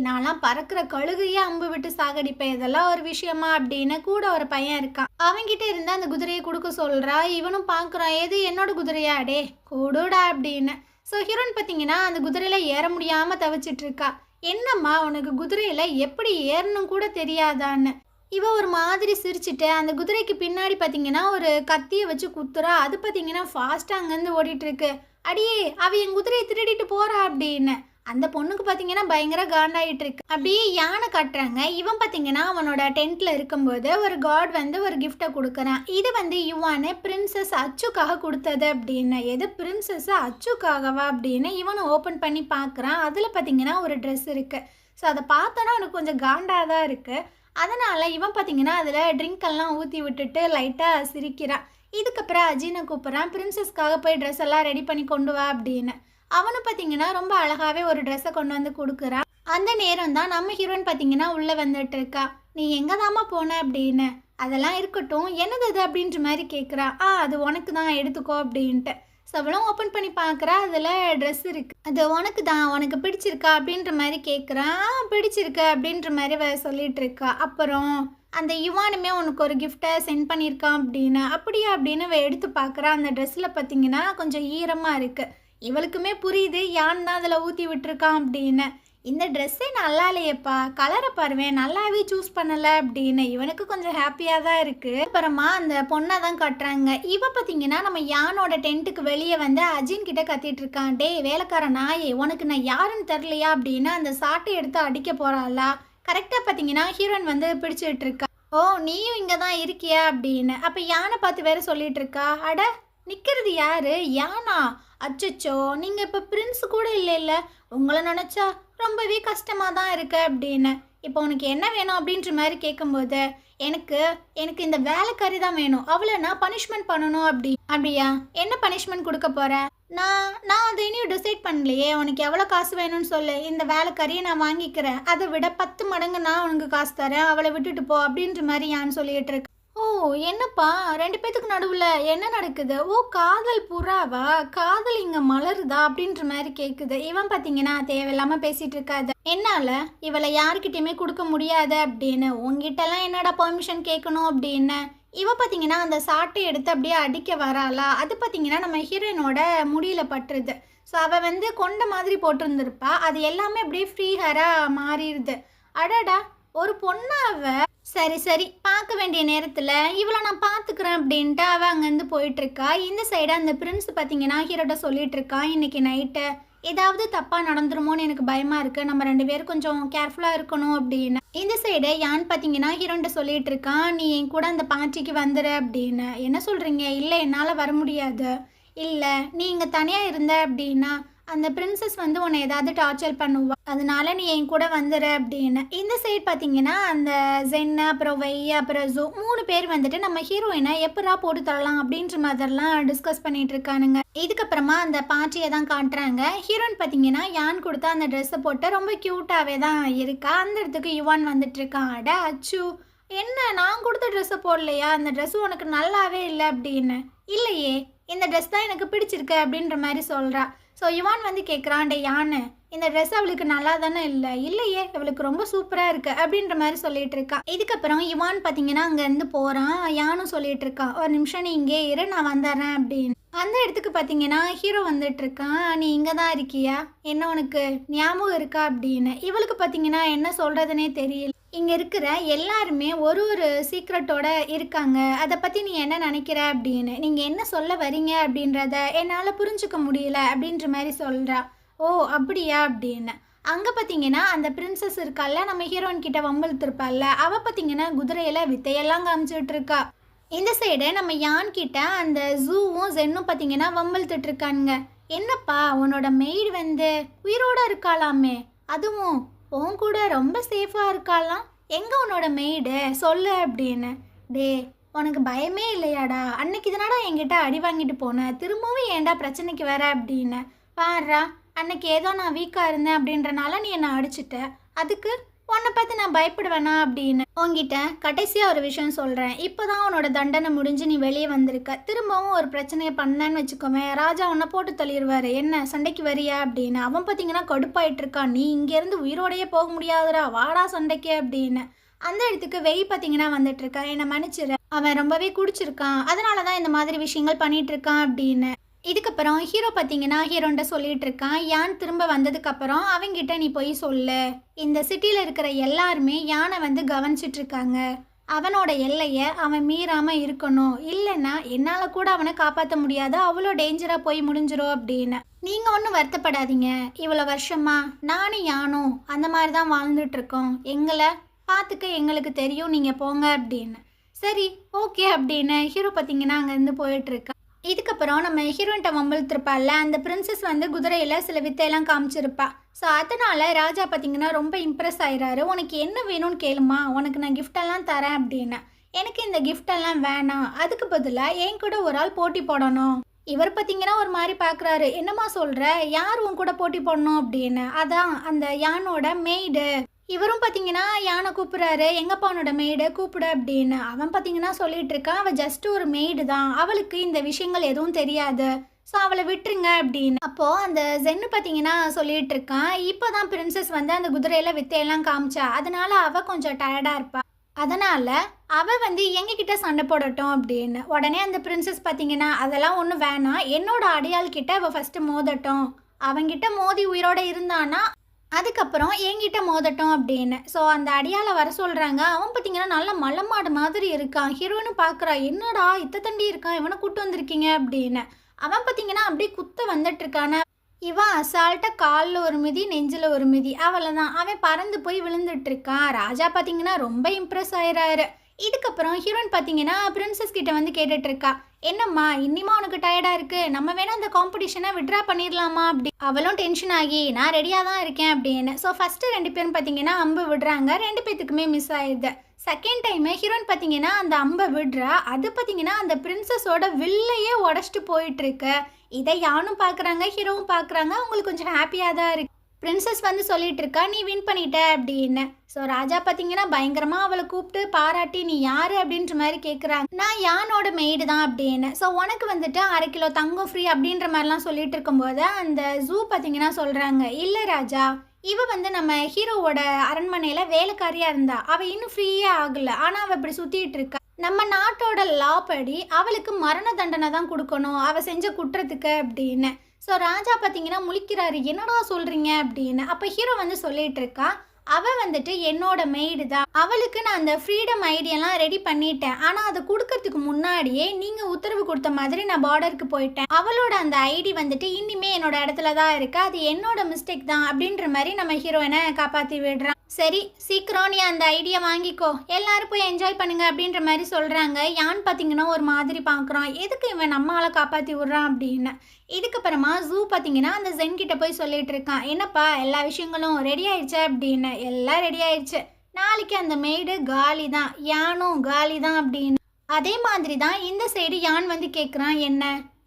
நான்லாம் பறக்கிற கழுகையே அம்பு விட்டு சாகடிப்பேன், இதெல்லாம் ஒரு விஷயமா அப்படின்னு. கூட ஒரு பையன் இருக்கான், அவன்கிட்ட இருந்து அந்த குதிரையை கொடுக்க சொல்கிறா. இவனும் பார்க்குறான், எது என்னோட குதிரையா, டே கொடுடா அப்படின்னு. ஸோ ஹீரோயின் பார்த்தீங்கன்னா அந்த குதிரையில் ஏற முடியாமல் தவிச்சிட்டு இருக்கா. என்னம்மா, உனக்கு குதிரையில் எப்படி ஏறணும் கூட தெரியாதான்னு. இவ ஒரு மாதிரி சிரிச்சுட்டு அந்த குதிரைக்கு பின்னாடி பார்த்தீங்கன்னா ஒரு கத்தியை வச்சு குத்துறா. அது பார்த்தீங்கன்னா ஃபாஸ்ட்டாக அங்கேருந்து ஓடிட்டுருக்கு. அடியே, அவ என் குதிரையை திருடிட்டு போறா அப்படின்னு. அந்த பொண்ணுக்கு பார்த்தீங்கன்னா பயங்கர காண்டாயிட்டு இருக்கு. அப்படியே யானை காட்டுறாங்க. இவன் பார்த்தீங்கன்னா அவனோட டென்ட்ல இருக்கும்போது ஒரு காட் வந்து ஒரு கிஃப்டை கொடுக்குறான். இது வந்து யுவானு பிரின்சஸ் அச்சுக்காக கொடுத்தது அப்படின்னு. எது பிரின்சஸ் அச்சுக்காகவா அப்படின்னு இவனை ஓப்பன் பண்ணி பார்க்குறான். அதில் பார்த்தீங்கன்னா ஒரு ட்ரெஸ் இருக்குது. ஸோ அதை பார்த்தோன்னா அவனுக்கு கொஞ்சம் காண்டாக தான் இருக்குது. அதனால் இவன் பார்த்தீங்கன்னா அதில் ட்ரிங்க் எல்லாம் ஊற்றி விட்டுட்டு லைட்டாக சிரிக்கிறான். இதுக்கப்புறம் அஜினை கூப்பிட்றான், பிரின்சஸ்க்காக போய் ட்ரெஸ் எல்லாம் ரெடி பண்ணி கொண்டு வா அப்படின்னு. அவனு பார்த்தீங்கன்னா ரொம்ப அழகாகவே ஒரு ட்ரெஸ்ஸை கொண்டு வந்து கொடுக்குறான். அந்த நேரம் தான் நம்ம ஹீரோயின் பார்த்தீங்கன்னா உள்ளே வந்துட்டு இருக்கா. நீ எங்கே தாம்மா போன அப்படின்னு. அதெல்லாம் இருக்கட்டும், என்னது அது அப்படின்ற மாதிரி கேட்குறா. அது உனக்கு தான், எடுத்துக்கோ அப்படின்ட்டு. ஸோ அவளும் ஓப்பன் பண்ணி பார்க்குறா. அதில் ட்ரெஸ் இருக்குது. அது உனக்கு தான், உனக்கு பிடிச்சிருக்கா அப்படின்ற மாதிரி கேட்குறான். பிடிச்சிருக்கு அப்படின்ற மாதிரி சொல்லிட்டு இருக்கா. அப்புறம் அந்த யுவானுமே உனக்கு ஒரு கிஃப்டை சென்ட் பண்ணியிருக்கான் அப்படின்னு. அப்படியா அப்படின்னு எடுத்து பார்க்குறா. அந்த ட்ரெஸ்ஸில் பார்த்தீங்கன்னா கொஞ்சம் ஈரமாக இருக்குது. இவளுக்குமே புரியுது யான் தான் அதில் ஊற்றி விட்டுருக்கான் அப்படின்னு. இந்த ட்ரெஸ்ஸே நல்லா இல்லையப்பா, கலரை பாருவேன், நல்லாவே சூஸ் பண்ணலை அப்படின்னு. இவனுக்கு கொஞ்சம் ஹாப்பியாக தான் இருக்குது. அப்புறமா அந்த பொண்ணை தான் கட்டுறாங்க. இவ பார்த்தீங்கன்னா நம்ம யானோட டென்ட்டுக்கு வெளியே வந்து அஜின் கிட்ட கத்திட்டு இருக்கான். டே வேலைக்கார நாயே, உனக்கு நான் யாருன்னு தெரிலையா அப்படின்னு அந்த சாட்டை எடுத்து அடிக்க போகிறாளா. கரெக்டாக பார்த்தீங்கன்னா ஹீரோயின் வந்து பிடிச்சிட்டு இருக்கா. ஓ, நீயும் இங்கே தான் இருக்கியா அப்படின்னு. அப்போ யானை பார்த்து வேற சொல்லிட்டு இருக்கா. அட, நிற்கிறது யாரு, யானா? அச்சச்சோ, நீங்கள் இப்போ பிரின்ஸ் கூட இல்லை, உங்களை நினச்சா ரொம்பவே கஷ்டமாக தான் இருக்கு அப்படின்னு. இப்போ உனக்கு என்ன வேணும் அப்படின்ற மாதிரி கேட்கும்போது எனக்கு எனக்கு இந்த வேலைக்காரி தான் வேணும், அவளை நான் பனிஷ்மெண்ட் பண்ணணும் அப்படியா? என்ன பனிஷ்மெண்ட் கொடுக்க போகிறேன்? நான் அதை இனியும் டிசைட் பண்ணலையே. உனக்கு எவ்வளோ காசு வேணும்னு சொல்லு, இந்த வேலைக்காரியை நான் வாங்கிக்கிறேன், அதை விட 10 மடங்கு நான் உனக்கு காசு தரேன், அவளை விட்டுட்டு போ அப்படின்ற மாதிரி யான்னு சொல்லிட்டு இருக்கு. ஓ, என்னப்பா 2 பேத்துக்கு நடுவில் என்ன நடக்குது? ஓ, காதல் புறாவா? காதல் இங்கே மலருதா அப்படின்ற மாதிரி கேட்குது. இவன் பார்த்தீங்கன்னா தேவையில்லாமல் பேசிகிட்டு இருக்காது. என்னால் இவளை யாருக்கிட்டையுமே கொடுக்க முடியாது அப்படின்னு. உங்ககிட்டலாம் என்னடா பெர்மிஷன் கேட்கணும் அப்படின்னு. இவ பார்த்தீங்கன்னா அந்த சாட்டை எடுத்து அப்படியே அடிக்க வராளா. அது பார்த்தீங்கன்னா நம்ம ஹீரோயினோட முடியில் பட்டுருது. ஸோ அவள் வந்து கொண்ட மாதிரி போட்டிருந்துருப்பா. அது எல்லாமே அப்படியே ஃப்ரீ ஹேராக மாறிடுது. அடடா, ஒரு பொண்ணாவ. சரி, பார்க்க வேண்டிய நேரத்தில் இவளை நான் பார்த்துக்கிறேன் அப்படின்ட்டு அவள் அங்கேருந்து போயிட்டுருக்கா. இந்த சைடு அந்த பிரின்ஸ் பார்த்தீங்கன்னா ஹீரோட்ட சொல்லிட்டு இருக்கா, இன்னைக்கு நைட்டு ஏதாவது தப்பாக நடந்துருமோன்னு எனக்கு பயமாக இருக்குது, நம்ம 2 பேரும் கொஞ்சம் கேர்ஃபுல்லாக இருக்கணும் அப்படின்னு. இந்த சைடு யான் பார்த்தீங்கன்னா ஹீரோன்ட்ட சொல்லிட்டு இருக்கான், நீ என் கூட அந்த பார்ட்டிக்கு வந்துடு அப்படின்னு. என்ன சொல்கிறீங்க? இல்லை, என்னால் வர முடியாது. இல்லை, நீ இங்கே தனியாக இருந்த அப்படின்னா அந்த பிரின்சஸ் வந்து உன்னை ஏதாவது டார்ச்சர் பண்ணுவா, அதனால நீ என் கூட வந்துடு அப்படின்னு. இந்த சைட் பார்த்தீங்கன்னா அந்த ஜென்னு அப்புறம் வெய்ய அப்புறம் ஜூ 3 பேர் வந்துட்டு நம்ம ஹீரோயினை எப்படா போட்டு தரலாம் அப்படின்ற மாதிரிலாம் டிஸ்கஸ் பண்ணிட்டு இருக்கானுங்க. இதுக்கப்புறமா அந்த பார்ட்டியை தான் காட்டுறாங்க. ஹீரோயின் பார்த்தீங்கன்னா யான் கொடுத்தா அந்த ட்ரெஸ்ஸை போட்டு ரொம்ப க்யூட்டாகவே தான் இருக்கா. அந்த இடத்துக்கு யுவான் வந்துட்டு இருக்கான். அட அச்சு, என்ன நான் கொடுத்த ட்ரெஸ்ஸை போடலையா? அந்த ட்ரெஸ் உனக்கு நல்லாவே இல்லை அப்படின்னு. இல்லையே, இந்த ட்ரெஸ் தான் எனக்கு பிடிச்சிருக்கு அப்படின்ற மாதிரி சொல்கிறா. ஸோ யுவான் வந்து கேட்குறான், டே யானை, இந்த ட்ரெஸ் அவளுக்கு நல்லா தானே இல்லை? இல்லையே, அவளுக்கு ரொம்ப சூப்பராக இருக்குது அப்படின்ற மாதிரி சொல்லிட்டு இருக்கா. இதுக்கப்புறம் யுவான் பார்த்தீங்கன்னா அங்கேருந்து போகிறான். யானும் சொல்லிட்டு இருக்கான், ஒரு நிமிஷம் நீ இங்கே இரு, நான் வந்துடுறேன் அப்படின்னு. அந்த இடத்துக்கு பார்த்தீங்கன்னா ஹீரோ வந்துட்டு இருக்கான். நீ இங்கே தான் இருக்கியா? என்ன உனக்கு ஞாபகம் இருக்கா அப்படின்னு. இவளுக்கு பார்த்தீங்கன்னா என்ன சொல்கிறதுனே தெரியல. இங்கே இருக்கிற எல்லாருமே ஒரு ஒரு சீக்ரெட்டோட இருக்காங்க, அதை பற்றி நீ என்ன நினைக்கிற அப்படின்னு. நீங்கள் என்ன சொல்ல வரீங்க அப்படின்றத என்னால் புரிஞ்சுக்க முடியல அப்படின்ற மாதிரி சொல்கிறா. ஓ அப்படியா அப்படின்னு. அங்கே பார்த்தீங்கன்னா அந்த பிரின்சஸ் இருக்கால, நம்ம ஹீரோயின் கிட்ட வம்பிழுத்திருப்பாள்ல, அவள் பார்த்தீங்கன்னா குதிரையில் வித்தையெல்லாம் காமிச்சிட்டு இருக்கா. இந்த சைடு நம்ம யான் கிட்ட அந்த ஜூவும் ஜென்னும் பார்த்தீங்கன்னா வம்பிழுத்துட்டு இருக்கானுங்க. என்னப்பா உன்னோட மெய்டு வந்து உயிரோட இருக்காளாமே, அதுவும் உன் கூட ரொம்ப சேஃபாக இருக்காளாம், எங்கே உன்னோட மெய்டு சொல்லு அப்படின்னு. டே உனக்கு பயமே இல்லையாடா? அன்னைக்கு இதனாடா என்கிட்ட அடி வாங்கிட்டு போனேன், திரும்பவும் ஏன்டா பிரச்சனைக்கு வர அப்படின்னு. பாடுறா, அன்னைக்கு ஏதோ நான் வீக்காக இருந்தேன் அப்படின்றனால நீ என்னை அடிச்சிட்ட, அதுக்கு உன்னை பார்த்து நான் பயப்படுவேனா அப்படின்னு. உங்ககிட்ட கடைசியாக ஒரு விஷயம் சொல்கிறேன். இப்போ தான் உன்னோட தண்டனை முடிஞ்சு நீ வெளியே வந்திருக்க. திரும்பவும் ஒரு பிரச்சனையை பண்ணேன்னு வச்சுக்கோவேன், ராஜா உன்னை போட்டு தள்ளிடுவார். என்ன சண்டைக்கு வரியா அப்படின்னு. அவன் பார்த்தீங்கன்னா கடுப்பாயிட்டு இருக்கான். நீ இங்கேருந்து உயிரோடையே போக முடியாதுடா, வாடா சண்டைக்கு அப்படின்னு. அந்த இடத்துக்கு வெய் பார்த்தீங்கன்னா வந்துட்டு இருக்கான். என்னை மன்னிச்சிரு, அவன் ரொம்பவே குடிச்சிருக்கான், அதனால தான் இந்த மாதிரி விஷயங்கள் பண்ணிட்டு இருக்கான் அப்படின்னு. இதுக்கப்புறம் ஹீரோ பார்த்தீங்கன்னா ஹீரோன்ட்ட சொல்லிட்டு இருக்கான், யான் திரும்ப வந்ததுக்கப்புறம் அவங்கிட்ட நீ போய் சொல்லு, இந்த சிட்டியில் இருக்கிற எல்லாருமே யானை வந்து கவனிச்சிட்டு இருக்காங்க, அவனோட எல்லையை அவன் மீறாமல் இருக்கணும், இல்லைன்னா என்னால் கூட அவனை காப்பாற்ற முடியாது, அவ்வளோ டேஞ்சராக போய் முடிஞ்சிடும் அப்படின்னு. நீங்கள் ஒன்றும் வருத்தப்படாதீங்க, இவ்வளோ வருஷமா நானும் யானும் அந்த மாதிரி தான் வாழ்ந்துட்டு இருக்கோம், எங்களை பார்த்துக்க எங்களுக்கு தெரியும், நீங்கள் போங்க அப்படின்னு. சரி ஓகே அப்படின்னு ஹீரோ பார்த்தீங்கன்னா அங்கேருந்து போயிட்டுருக்கா. இதுக்கப்புறம் நம்ம ஹீரோயின்ட்ட வம்பிழுத்திருப்பாள்ல, அந்த பிரின்சஸ் வந்து குதிரையில் சில வித்தையெல்லாம் காமிச்சிருப்பா. ஸோ அதனால் ராஜா பார்த்தீங்கன்னா ரொம்ப இம்ப்ரெஸ் ஆயிடுறாரு. உனக்கு என்ன வேணும்னு கேளுமா, உனக்கு நான் கிஃப்டெல்லாம் தரேன் அப்படின்னு. எனக்கு இந்த கிஃப்டெல்லாம் வேணாம், அதுக்கு பதிலாக என் கூட ஒரு ஆள் போட்டி போடணும். இவர் பார்த்தீங்கன்னா ஒரு மாதிரி பார்க்குறாரு. என்னம்மா சொல்கிற, யார் உன் கூட போட்டி போடணும் அப்படின்னு. அதான் அந்த யானோட மெய்டு. இவரும் பார்த்தீங்கன்னா யானை கூப்பிட்றாரு, எங்கப்பா அவனோட மெய்டை கூப்பிடு அப்படின்னு. அவன் பார்த்தீங்கன்னா சொல்லிட்டு இருக்கான், அவள் ஜஸ்ட் ஒரு மெய்டு தான், அவளுக்கு இந்த விஷயங்கள் எதுவும் தெரியாது, ஸோ அவளை விட்டுருங்க அப்படின்னு. அப்போது அந்த ஜென்னு பார்த்தீங்கன்னா சொல்லிட்டு இருக்கான், இப்போ தான் பிரின்சஸ் வந்து அந்த குதிரையில் வித்தையெல்லாம் காமிச்சா, அதனால அவள் கொஞ்சம் டயர்டாக இருப்பா, அதனால் அவள் வந்து எங்ககிட்ட சண்டை போடட்டும் அப்படின்னு. உடனே அந்த பிரின்சஸ் பார்த்தீங்கன்னா அதெல்லாம் ஒன்றும் வேணாம், என்னோட அடையாள்கிட்ட அவள் ஃபஸ்ட்டு மோதட்டும், அவங்கிட்ட மோதி உயிரோடு இருந்தானா அதுக்கப்புறம் என்கிட்ட மோதட்டும் அப்படின்னு. ஸோ அந்த அடியால் வர சொல்கிறாங்க. அவன் பார்த்தீங்கன்னா நல்ல மலமாடு மாதிரி இருக்கான். ஹீரோன்னு பார்க்குறா, என்னடா இத்த தண்டி இருக்கான், இவனை கூட்டு வந்திருக்கீங்க அப்படின்னு. அவன் பார்த்தீங்கன்னா அப்படியே குத்த வந்துட்டுருக்கான. இவன் அசால்ட்டாக காலில் ஒரு மிதி நெஞ்சில் ஒரு மிதி, அவ்வளோதான். அவன் பறந்து போய் விழுந்துட்டு இருக்கான். ராஜா பார்த்தீங்கன்னா ரொம்ப இம்ப்ரெஸ் ஆயிடுறாரு. இதுக்கப்புறம் ஹீரோயின் பார்த்தீங்கன்னா பிரின்சஸ் கிட்ட வந்து கேட்டுட்டு இருக்கா, என்னம்மா இன்னிமா உனக்கு டயர்டாக இருக்குது, நம்ம வேணா அந்த காம்படிஷனை விட்ரா பண்ணிடலாமா அப்படி. அவளும் டென்ஷன் ஆகி நான் ரெடியாக தான் இருக்கேன் அப்படின்னு. ஸோ ஃபஸ்ட்டு 2 பேரும் பார்த்தீங்கன்னா அம்பு விடுறாங்க, 2 பேத்துக்குமே மிஸ் ஆயிடுது. செகண்ட் டைமு ஹீரோயின் பார்த்தீங்கன்னா அந்த அம்பை விடுறா, அது பார்த்தீங்கன்னா அந்த பிரின்சஸோட வில்லையே உடச்சிட்டு போயிட்டுருக்கு. இதை யானும் பார்க்குறாங்க, ஹீரோவும் பார்க்குறாங்க. அவங்களுக்கு கொஞ்சம் ஹாப்பியாக தான் இருக்குது. பிரின்சஸ் வந்து சொல்லிட்டு இருக்கா, நீ வின் பண்ணிட்ட அப்படின்னு. ஸோ ராஜா பார்த்தீங்கன்னா பயங்கரமாக அவளை கூப்பிட்டு பாராட்டி, நீ யார் அப்படின்ற மாதிரி கேட்குறாங்க. நான் யானோட மெய்டு தான் அப்படின்னு. ஸோ உனக்கு வந்துட்டு 1/2 கிலோ தங்கம் ஃப்ரீ அப்படின்ற மாதிரிலாம் சொல்லிட்டு இருக்கும்போது அந்த ஜூ பார்த்தீங்கன்னா சொல்கிறாங்க, இல்லை ராஜா, இவ வந்து நம்ம ஹீரோவோட அரண்மனையில் வேலைக்காரியாக இருந்தா, அவள் இன்னும் ஃப்ரீயே ஆகலை, ஆனால் அவள் இப்படி சுற்றிட்டு இருக்கா. நம்ம நாட்டோட லா படி அவளுக்கு மரண தண்டனை தான் கொடுக்கணும் அவள் செஞ்ச குற்றத்துக்கு அப்படின்னு. ஸோ ராஜா பார்த்தீங்கன்னா முழிக்கிறாரு, என்னடா சொல்கிறீங்க அப்படின்னு. அப்போ ஹீரோ வந்து சொல்லிட்டு இருக்கா, அவ வந்துட்டு என்னோட மெய்டு தான். அவளுக்கு நான் அந்த ஃப்ரீடம் ஐடியெல்லாம் ரெடி பண்ணிட்டேன். ஆனா அத குடுக்கறதுக்கு முன்னாடியே நீங்க உத்தரவு குடுத்த மாதிரி நான் பார்டருக்கு போயிட்டேன். அவளோட அந்த ஐடி வந்துட்டு இன்னிமே என்னோட இடத்துல தான் இருக்கு. அது என்னோட மிஸ்டேக் தான் அப்படின்ற மாதிரி நம்ம ஹீரோயினை காப்பாத்தி விடுறான். சரி சீக்கிரம் நீ அந்த ஐடியா வாங்கிக்கோ, எல்லாரும் போய் என்ஜாய் பண்ணுங்க அப்படின்ற மாதிரி சொல்றாங்க. யான் பார்த்தீங்கன்னா ஒரு மாதிரி பார்க்குறான், எதுக்கு இவன் நம்ம ஆளை காப்பாற்றி விட்றான் அப்படின்னு. இதுக்கப்புறமா ஜூ பார்த்தீங்கன்னா அந்த ஜென் கிட்ட போய் சொல்லிட்டு இருக்கான், என்னப்பா எல்லா விஷயங்களும் ரெடி ஆயிடுச்சு அப்படின்னு. எல்லாம் ரெடி ஆயிடுச்சு, நாளைக்கு அந்த மெய்டு காலி தான், யானும் காலி தான் அப்படின்னு. அதே மாதிரி தான் இந்த சைடு யான் வந்து கேட்குறான், என்ன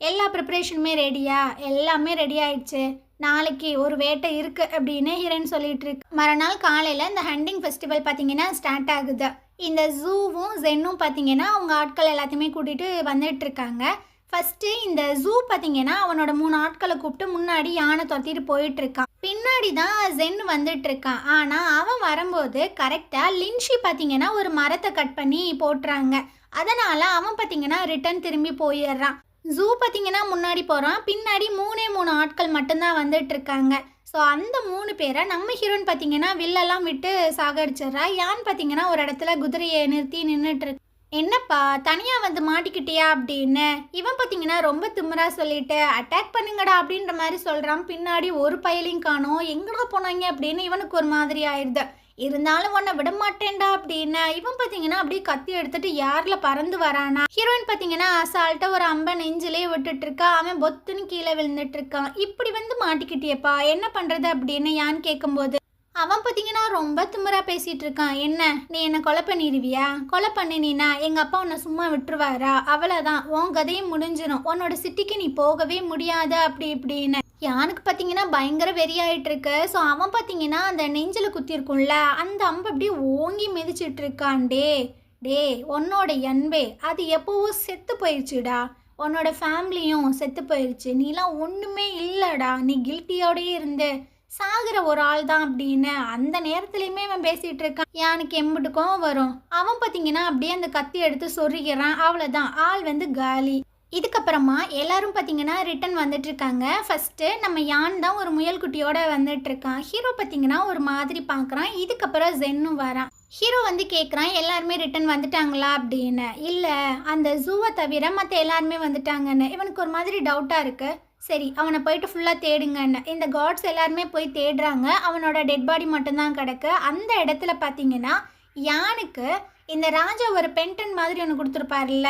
எல்லா ப்ரிப்பரேஷனுமே ரெடியா? எல்லாமே ரெடி ஆயிடுச்சு, நாளைக்கு ஒரு வேட்டை இருக்கு அப்படின்னு ஹீரோயின் சொல்லிட்டு இருக்கு. மறுநாள் காலையில் இந்த ஹண்டிங் ஃபெஸ்டிவல் பார்த்தீங்கன்னா ஸ்டார்ட் ஆகுது. இந்த ஜூவும் ஜென்னும் பார்த்தீங்கன்னா அவங்க ஆட்கள் எல்லாத்தையுமே கூட்டிகிட்டு வந்துட்டு இருக்காங்க. ஃபஸ்ட்டு இந்த ஜூ பார்த்தீங்கன்னா அவனோட 3 ஆட்களை கூப்பிட்டு முன்னாடி யானை துரத்திட்டு போயிட்டு இருக்கான். பின்னாடி தான் ஜென் வந்துட்டு இருக்கான். ஆனால் அவன் வரும்போது கரெக்டாக லின்ஷி பார்த்தீங்கன்னா ஒரு மரத்தை கட் பண்ணி போட்டுறாங்க. அதனால் அவன் பார்த்தீங்கன்னா ரிட்டன் திரும்பி போயிடுறான். ஜூ பார்த்தீங்கன்னா முன்னாடி போகிறான், பின்னாடி 3 ஆட்கள் மட்டும்தான் வந்துட்டு இருக்காங்க. ஸோ அந்த 3 பேரை நம்ம ஹீரோயின் பார்த்தீங்கன்னா வில்லெல்லாம் விட்டு சாகடிச்சிட்றா. யான் பார்த்தீங்கன்னா ஒரு இடத்துல குதிரையை நிறுத்தி நின்றுட்டு இருக்கு. என்னப்பா தனியாக வந்து மாட்டிக்கிட்டியா அப்படின்னு. இவன் பார்த்தீங்கன்னா ரொம்ப திமிரா சொல்லிட்டு அட்டாக் பண்ணுங்கடா அப்படின்ற மாதிரி சொல்கிறான். பின்னாடி ஒரு பயலையும் காணோம், எங்கடா போனாங்க அப்படின்னு இவனுக்கு ஒரு மாதிரி ஆயிடுது. இருந்தாலும் உன்னை விட மாட்டேன்டா அப்படின்னு இவன் பார்த்தீங்கன்னா அப்படியே கத்தி எடுத்துட்டு யாரில் பறந்து வரானா. ஹீரோயின் பார்த்தீங்கன்னா அசால்ட்டா ஒரு அம்பை நெஞ்சிலே விட்டுட்டு இருக்கா. அவன் பொத்துன்னு கீழே விழுந்துட்டு இருக்கான். இப்படி வந்து மாட்டிக்கிட்டியப்பா, என்ன பண்ணுறது அப்படின்னு யான் கேட்கும்போது அவன் பார்த்தீங்கன்னா ரொம்ப திமிரா பேசிகிட்டு இருக்கான். என்ன நீ என்னை கொலை பண்ணிடுவியா? கொலை பண்ணினா எங்கள் அப்பா உன்னை சும்மா விட்டுருவாரா? அவ்வளோதான், உன் கதையும் முடிஞ்சிடும், உன்னோட சிட்டிக்கு நீ போகவே முடியாது அப்படி இப்படின்னு. யானுக்கு பார்த்தீங்கன்னா பயங்கர வெறியாயிட்டு இருக்கு. ஸோ அவன் பார்த்தீங்கன்னா அந்த நெஞ்சில் குத்திருக்கும்ல அந்த அம்பு அப்படியே ஓங்கி மிதிச்சிட்டு இருக்கான். டே உன்னோட அன்பே அது எப்போவோ செத்து போயிடுச்சுடா, உன்னோட ஃபேமிலியும் செத்து போயிடுச்சு, நீலாம் ஒன்றுமே இல்லைடா, நீ கில்ட்டியோடயே இருந்து சாகிற ஒரு ஆள் தான் அப்படின்னு அந்த நேரத்துலையுமே அவன் பேசிகிட்டு இருக்கான். யானுக்கு எம்பிட்டுக்கும் வரும். அவன் பார்த்தீங்கன்னா அப்படியே அந்த கத்தி எடுத்து சொருகிறான். அவ்வளோதான், ஆள் வந்து காலி. இதுக்கப்புறமா எல்லாரும் பார்த்தீங்கன்னா ரிட்டன் வந்துட்டு இருக்காங்க. ஃபர்ஸ்ட்டு நம்ம யான் தான் ஒரு முயல் குட்டியோட வந்துட்டு இருக்கான். ஹீரோ பார்த்தீங்கன்னா ஒரு மாதிரி பார்க்குறான். இதுக்கப்புறம் ஜென்னும் வரான். ஹீரோ வந்து கேட்குறான், எல்லாருமே ரிட்டன் வந்துட்டாங்களா அப்படின்னு. இல்லை, அந்த ஜூவை தவிர மற்ற எல்லாருமே வந்துட்டாங்கன்னு. இவனுக்கு ஒரு மாதிரி டவுட்டாக இருக்குது. சரி அவனை போயிட்டு ஃபுல்லாக தேடுங்கன்னு இந்த காட்ஸ் எல்லாருமே போய் தேடுறாங்க. அவனோட டெட் பாடி மட்டும்தான் கிடக்கு. அந்த இடத்துல பார்த்தீங்கன்னா யானுக்கு இந்த ராஜா ஒரு பென்டன் மாதிரி ஒன்று கொடுத்துருப்பாருல்ல,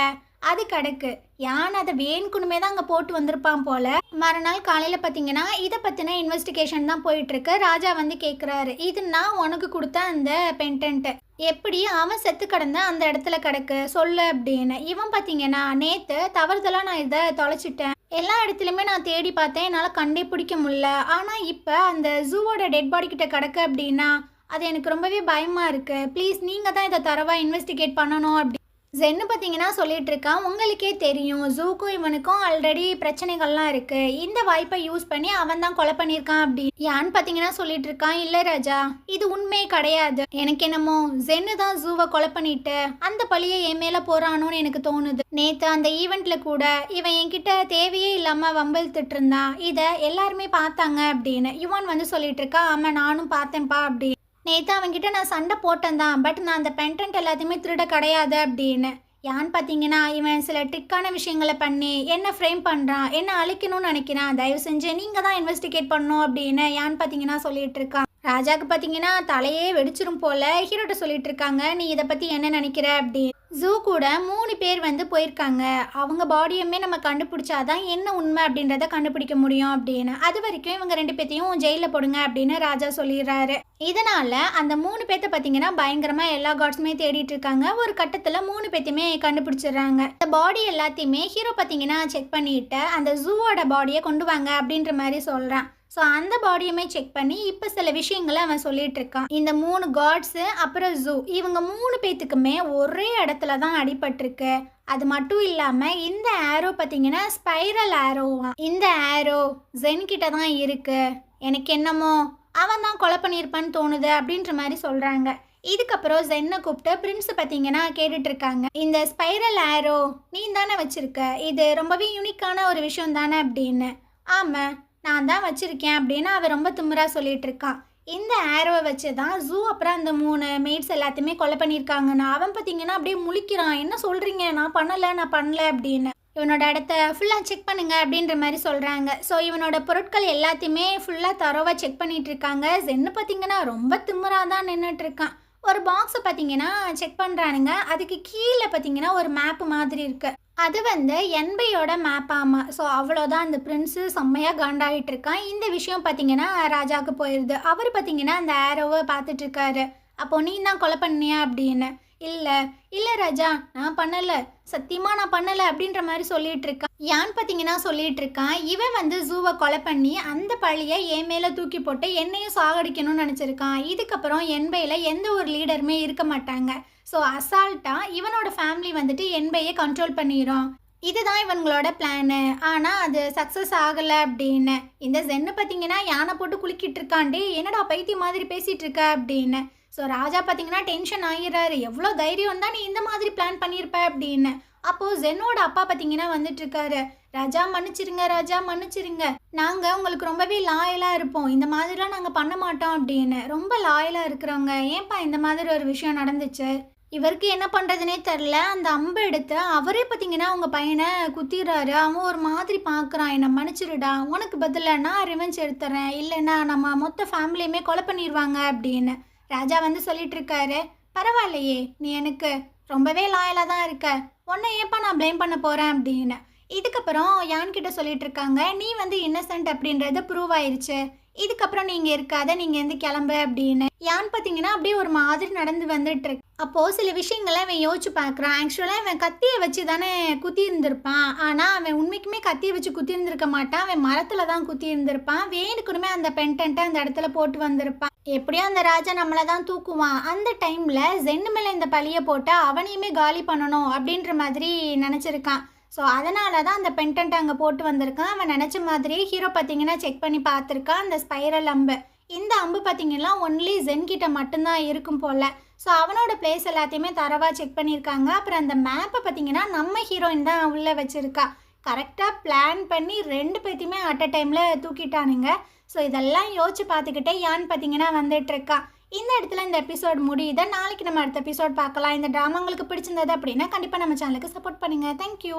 அது கிடக்கு. யான் அதை வேணுக்குனுமே தான் அங்கே போட்டு வந்திருப்பான் போல. மறுநாள் காலையில் பார்த்தீங்கன்னா இதை பற்றின இன்வெஸ்டிகேஷன் தான் போயிட்டுருக்கு. ராஜா வந்து கேட்குறாரு, இது நான் உனக்கு கொடுத்த அந்த பென்டன்ட்டு எப்படி அவன் செத்து கிடந்த அந்த இடத்துல கிடக்கு சொல்லு அப்படின்னு. இவன் பார்த்தீங்கன்னா நேற்று தவறுதலாக நான் இதை தொலைச்சிட்டேன், எல்லா இடத்துலையுமே நான் தேடி பார்த்தேன், என்னால் கண்டே பிடிக்க முடியல. ஆனால் இப்போ அந்த ஜூவோட டெட் பாடி கிட்ட கிடக்கு அப்படின்னா அது எனக்கு ரொம்பவே பயமாக இருக்குது. ப்ளீஸ் நீங்கள் தான் இதை தரவாக இன்வெஸ்டிகேட் பண்ணணும் அப்படி ஜென்னு பார்த்தீங்கன்னா சொல்லிட்டு இருக்கான். உங்களுக்கே தெரியும் ஜூக்கும் இவனுக்கும் ஆல்ரெடி பிரச்சனைகள்லாம் இருக்குது, இந்த வாய்ப்பை யூஸ் பண்ணி அவன் தான் கொலை பண்ணியிருக்கான் அப்படி. யான் பார்த்தீங்கன்னா சொல்லிட்டு இருக்கான், இல்லை ராஜா இது உண்மையே கிடையாது, எனக்கு என்னமோ ஜென்னு தான் ஜூவை கொலை பண்ணிட்டு அந்த பழியை என் மேலே போகிறானோன்னு எனக்கு தோணுது. நேற்று அந்த ஈவெண்ட்ல கூட இவன் என்கிட்ட தேவையே இல்லாமல் வம்பிழுத்துட்டு இருந்தான், இதை எல்லாருமே பார்த்தாங்க அப்படின்னு யுவான் வந்து சொல்லிட்டு இருக்கா. ஆமாம் நானும் பார்த்தேன்ப்பா அப்படி. நேற்று அவன்கிட்ட நான் சண்டை போட்டேன் தான், பட் நான் அந்த பென்டன்ட் எல்லாத்தையுமே திருட கிடையாது அப்படின்னு. யான் பார்த்தீங்கன்னா இவன் சில ட்ரிக்கான விஷயங்களை பண்ணி என்ன ஃப்ரேம் பண்ணுறான், என்ன அழிக்கணும்னு நினைக்கிறான், தயவு செஞ்சு நீங்கள் தான் இன்வெஸ்டிகேட் பண்ணணும் அப்படின்னு யான் பார்த்தீங்கன்னா சொல்லிட்டு இருக்கான். ராஜாக்கு பார்த்தீங்கன்னா தலையே வெடிச்சிரும் போல. ஹீரோட்ட சொல்லிட்டு இருக்காங்க, நீ இதை பற்றி என்ன நினைக்கிற அப்படி. ஜூ கூட 3 பேர் வந்து போயிருக்காங்க, அவங்க பாடியுமே நம்ம கண்டுபிடிச்சாதான் என்ன உண்மை அப்படின்றத கண்டுபிடிக்க முடியும் அப்படின்னு. அது வரைக்கும் இவங்க 2 பேர்த்தையும் ஜெயிலில் போடுங்க அப்படின்னு ராஜா சொல்லிடுறாரு. இதனால அந்த 3 பேர்த்த பார்த்தீங்கன்னா பயங்கரமா எல்லா காட்ஸுமே தேடிட்டு இருக்காங்க. ஒரு கட்டத்தில் 3 பேர்த்தையுமே கண்டுபிடிச்சிடுறாங்க. இந்த பாடி எல்லாத்தையுமே ஹீரோ பார்த்தீங்கன்னா செக் பண்ணிட்டு அந்த ஜூவோட பாடியை கொண்டு வாங்க அப்படின்ற மாதிரி சொல்றான். ஸோ அந்த பாடியுமே செக் பண்ணி இப்போ சில விஷயங்களை அவன் சொல்லிட்டு இருக்கான். இந்த 3 காட்ஸு அப்புறம் ஜூ இவங்க 3 பேத்துக்குமே ஒரே இடத்துல தான் அடிபட்டிருக்கு. அது மட்டும் இல்லாமல் இந்த ஆரோ பார்த்தீங்கன்னா ஸ்பைரல் ஆரோவா. இந்த ஆரோ ஜென் கிட்ட தான் இருக்கு, எனக்கு என்னமோ அவன் தான் கொலை பண்ணியிருப்பான்னு தோணுது அப்படின்ற மாதிரி சொல்கிறாங்க. இதுக்கப்புறம் ஜென்னை கூப்பிட்டு பிரின்ஸ் பார்த்தீங்கன்னா கேட்டுட்டு இருக்காங்க, இந்த ஸ்பைரல் ஆரோ நீ தானே வச்சிருக்க, இது ரொம்பவே யூனிக்கான ஒரு விஷயம் தானே அப்படின்னு. ஆமாம் நான் தான் வச்சிருக்கேன் அப்படின்னு அவன் ரொம்ப திமிரா சொல்லிட்டு இருக்கான். இந்த ஆரோவை வச்சு தான் ஜூ அப்புறம் அந்த 3 மெய்ட்ஸ் எல்லாத்தையுமே கொலை பண்ணியிருக்காங்கன்னு. அவன் பார்த்தீங்கன்னா அப்படியே முழிக்கிறான். என்ன சொல்கிறீங்க? நான் பண்ணல அப்படின்னு. இவனோட இடத்த ஃபுல்லாக செக் பண்ணுங்க அப்படின்ற மாதிரி சொல்கிறாங்க. ஸோ இவனோட பொருட்கள் எல்லாத்தையுமே ஃபுல்லாக தரோவாக செக் பண்ணிட்டு இருக்காங்க. ஜென்னு பார்த்தீங்கன்னா ரொம்ப திமிராக தான் நின்றுட்டு இருக்கான். ஒரு பாக்ஸை பார்த்தீங்கன்னா செக் பண்ணுறானுங்க. அதுக்கு கீழே பார்த்தீங்கன்னா ஒரு மேப்பு மாதிரி இருக்குது. அது வந்து என்பையோட மேப் ஆமாம். ஸோ அவ்வளோதான், அந்த பிரின்ஸு செம்மையாக காண்டாகிட்டு இருக்கான். இந்த விஷயம் பார்த்தீங்கன்னா ராஜாவுக்கு போயிடுது. அவர் பார்த்தீங்கன்னா அந்த ஆரோவை பார்த்துட்டு இருக்காரு. அப்போ நீ தான் கொலை பண்ணியா அப்படின்னு. இல்லை இல்லை ராஜா, நான் பண்ணலை, சத்தியமாக நான் பண்ணலை அப்படின்ற மாதிரி சொல்லிட்டு இருக்கான். யான் பார்த்தீங்கன்னா சொல்லிட்டு இருக்கான், இவன் வந்து ஜூவை கொலை பண்ணி அந்த பழியை என் மேலே தூக்கி போட்டு என்னையும் சாகடிக்கணும்னு நினச்சிருக்கான். இதுக்கப்புறம் என்பையில் எந்த ஒரு லீடருமே இருக்க மாட்டாங்க. ஸோ அசால்ட்டாக இவனோட ஃபேமிலி வந்துட்டு என்பையை கண்ட்ரோல் பண்ணிடும். இதுதான் இவங்களோட பிளானு. ஆனால் அது சக்ஸஸ் ஆகலை அப்படின்னு. இந்த ஜென்னு பார்த்தீங்கன்னா யானை போட்டு குலுக்கிட்டு இருக்காண்டே, என்னடா பைத்தியம் மாதிரி பேசிகிட்டு இருக்க அப்படின்னு. ஸோ ராஜா பார்த்தீங்கன்னா டென்ஷன் ஆகிறாரு. எவ்வளோ தைரியம் தான் நீ இந்த மாதிரி பிளான் பண்ணியிருப்ப அப்படின்னு. அப்போது ஜென்னோட அப்பா பார்த்தீங்கன்னா வந்துட்டு இருக்காரு. ராஜா மன்னிச்சிருங்க, ராஜா மன்னிச்சிருங்க, நாங்கள் உங்களுக்கு ரொம்பவே லாயலாக இருப்போம், இந்த மாதிரிலாம் நாங்கள் பண்ண மாட்டோம் அப்படின்னு. ரொம்ப லாயலாக இருக்கிறவங்க ஏன்ப்பா இந்த மாதிரி ஒரு விஷயம் நடந்துச்சு? இவருக்கு என்ன பண்ணுறதுனே தெரில. அந்த அம்பை எடுத்து அவரே பார்த்தீங்கன்னா அவங்க பையனை குத்திடுறாரு. அவன் ஒரு மாதிரி பார்க்குறான், என்னை மன்னிச்சிருடா, உனக்கு பதிலாக நான் ரிவெஞ்ச் எடுத்துறேன், இல்லைன்னா நம்ம மொத்த ஃபேமிலியுமே கொலை பண்ணிடுவாங்க அப்படின்னு. ராஜா வந்து சொல்லிட்டு இருக்காரு, பரவாயில்லையே, நீ எனக்கு ரொம்பவே லாயலாக தான் இருக்க, உன்னை ஏப்பா நான் ப்ளேம் பண்ண போகிறேன் அப்படின்னு. இதுக்கப்புறம் யான்கிட்ட சொல்லிட்டு இருக்காங்க, நீ வந்து இன்னசென்ட் அப்படின்றது ப்ரூவ் ஆயிடுச்சு, இதுக்கப்புறம் நீங்கள் இருக்காத, நீங்கள் எந்த கிளம்பு அப்படின்னு. யான் பார்த்தீங்கன்னா அப்படியே ஒரு மாதிரி நடந்து வந்துட்டு இருக்கு. அப்போது சில விஷயங்களை அவன் யோசிச்சு பார்க்குறான். ஆக்சுவலாக அவன் கத்தியை வச்சு தானே குத்தி இருந்திருப்பான். ஆனால் அவன் உண்மைக்குமே கத்தியை வச்சு குத்தி இருந்திருக்க மாட்டான். அவன் மரத்தில் தான் குத்தி இருந்திருப்பான். வேணுக்குமே அந்த பென்டென்ட்டை அந்த இடத்துல போட்டு வந்திருப்பான். எப்படியும் அந்த ராஜா நம்மளை தான் தூக்குவான். அந்த டைமில் ஜென்னு மேலே இந்த பழியை போட்டு அவனையுமே காலி பண்ணணும் அப்படின்ற மாதிரி நினச்சிருக்கான். ஸோ அதனால தான் அந்த பென்டென்ட் அங்கே போட்டு வந்திருக்கான். அவன் நினச்ச மாதிரியே ஹீரோ பார்த்தீங்கன்னா செக் பண்ணி பார்த்துருக்கான். அந்த ஸ்பைரல் அம்பு, இந்த அம்பு பார்த்தீங்கன்னா ஒன்லி ஜென் கிட்ட மட்டும்தான் இருக்கும் போல். ஸோ அவனோட பிளேஸ் எல்லாத்தையுமே தரவாக செக் பண்ணியிருக்காங்க. அப்புறம் அந்த மேப்பை பார்த்தீங்கன்னா நம்ம ஹீரோயின் தான் உள்ளே வச்சுருக்கா. கரெக்டாக பிளான் பண்ணி 2 பேர்த்தையுமே அட் அ டைமில் தூக்கிட்டானுங்க. ஸோ இதெல்லாம் யோசிச்சு பார்த்துக்கிட்டே யான் பார்த்தீங்கன்னா வந்துட்டுருக்கா. இந்த இடத்துல இந்த எபிசோட் முடியுது. நாளைக்கு நம்ம அடுத்த எபிசோட் பார்க்கலாம். இந்த ட்ராமா உங்களுக்கு பிடிச்சிருந்தது அப்படின்னா கண்டிப்பாக நம்ம சேனலுக்கு சப்போர்ட் பண்ணுங்கள். தேங்க்யூ.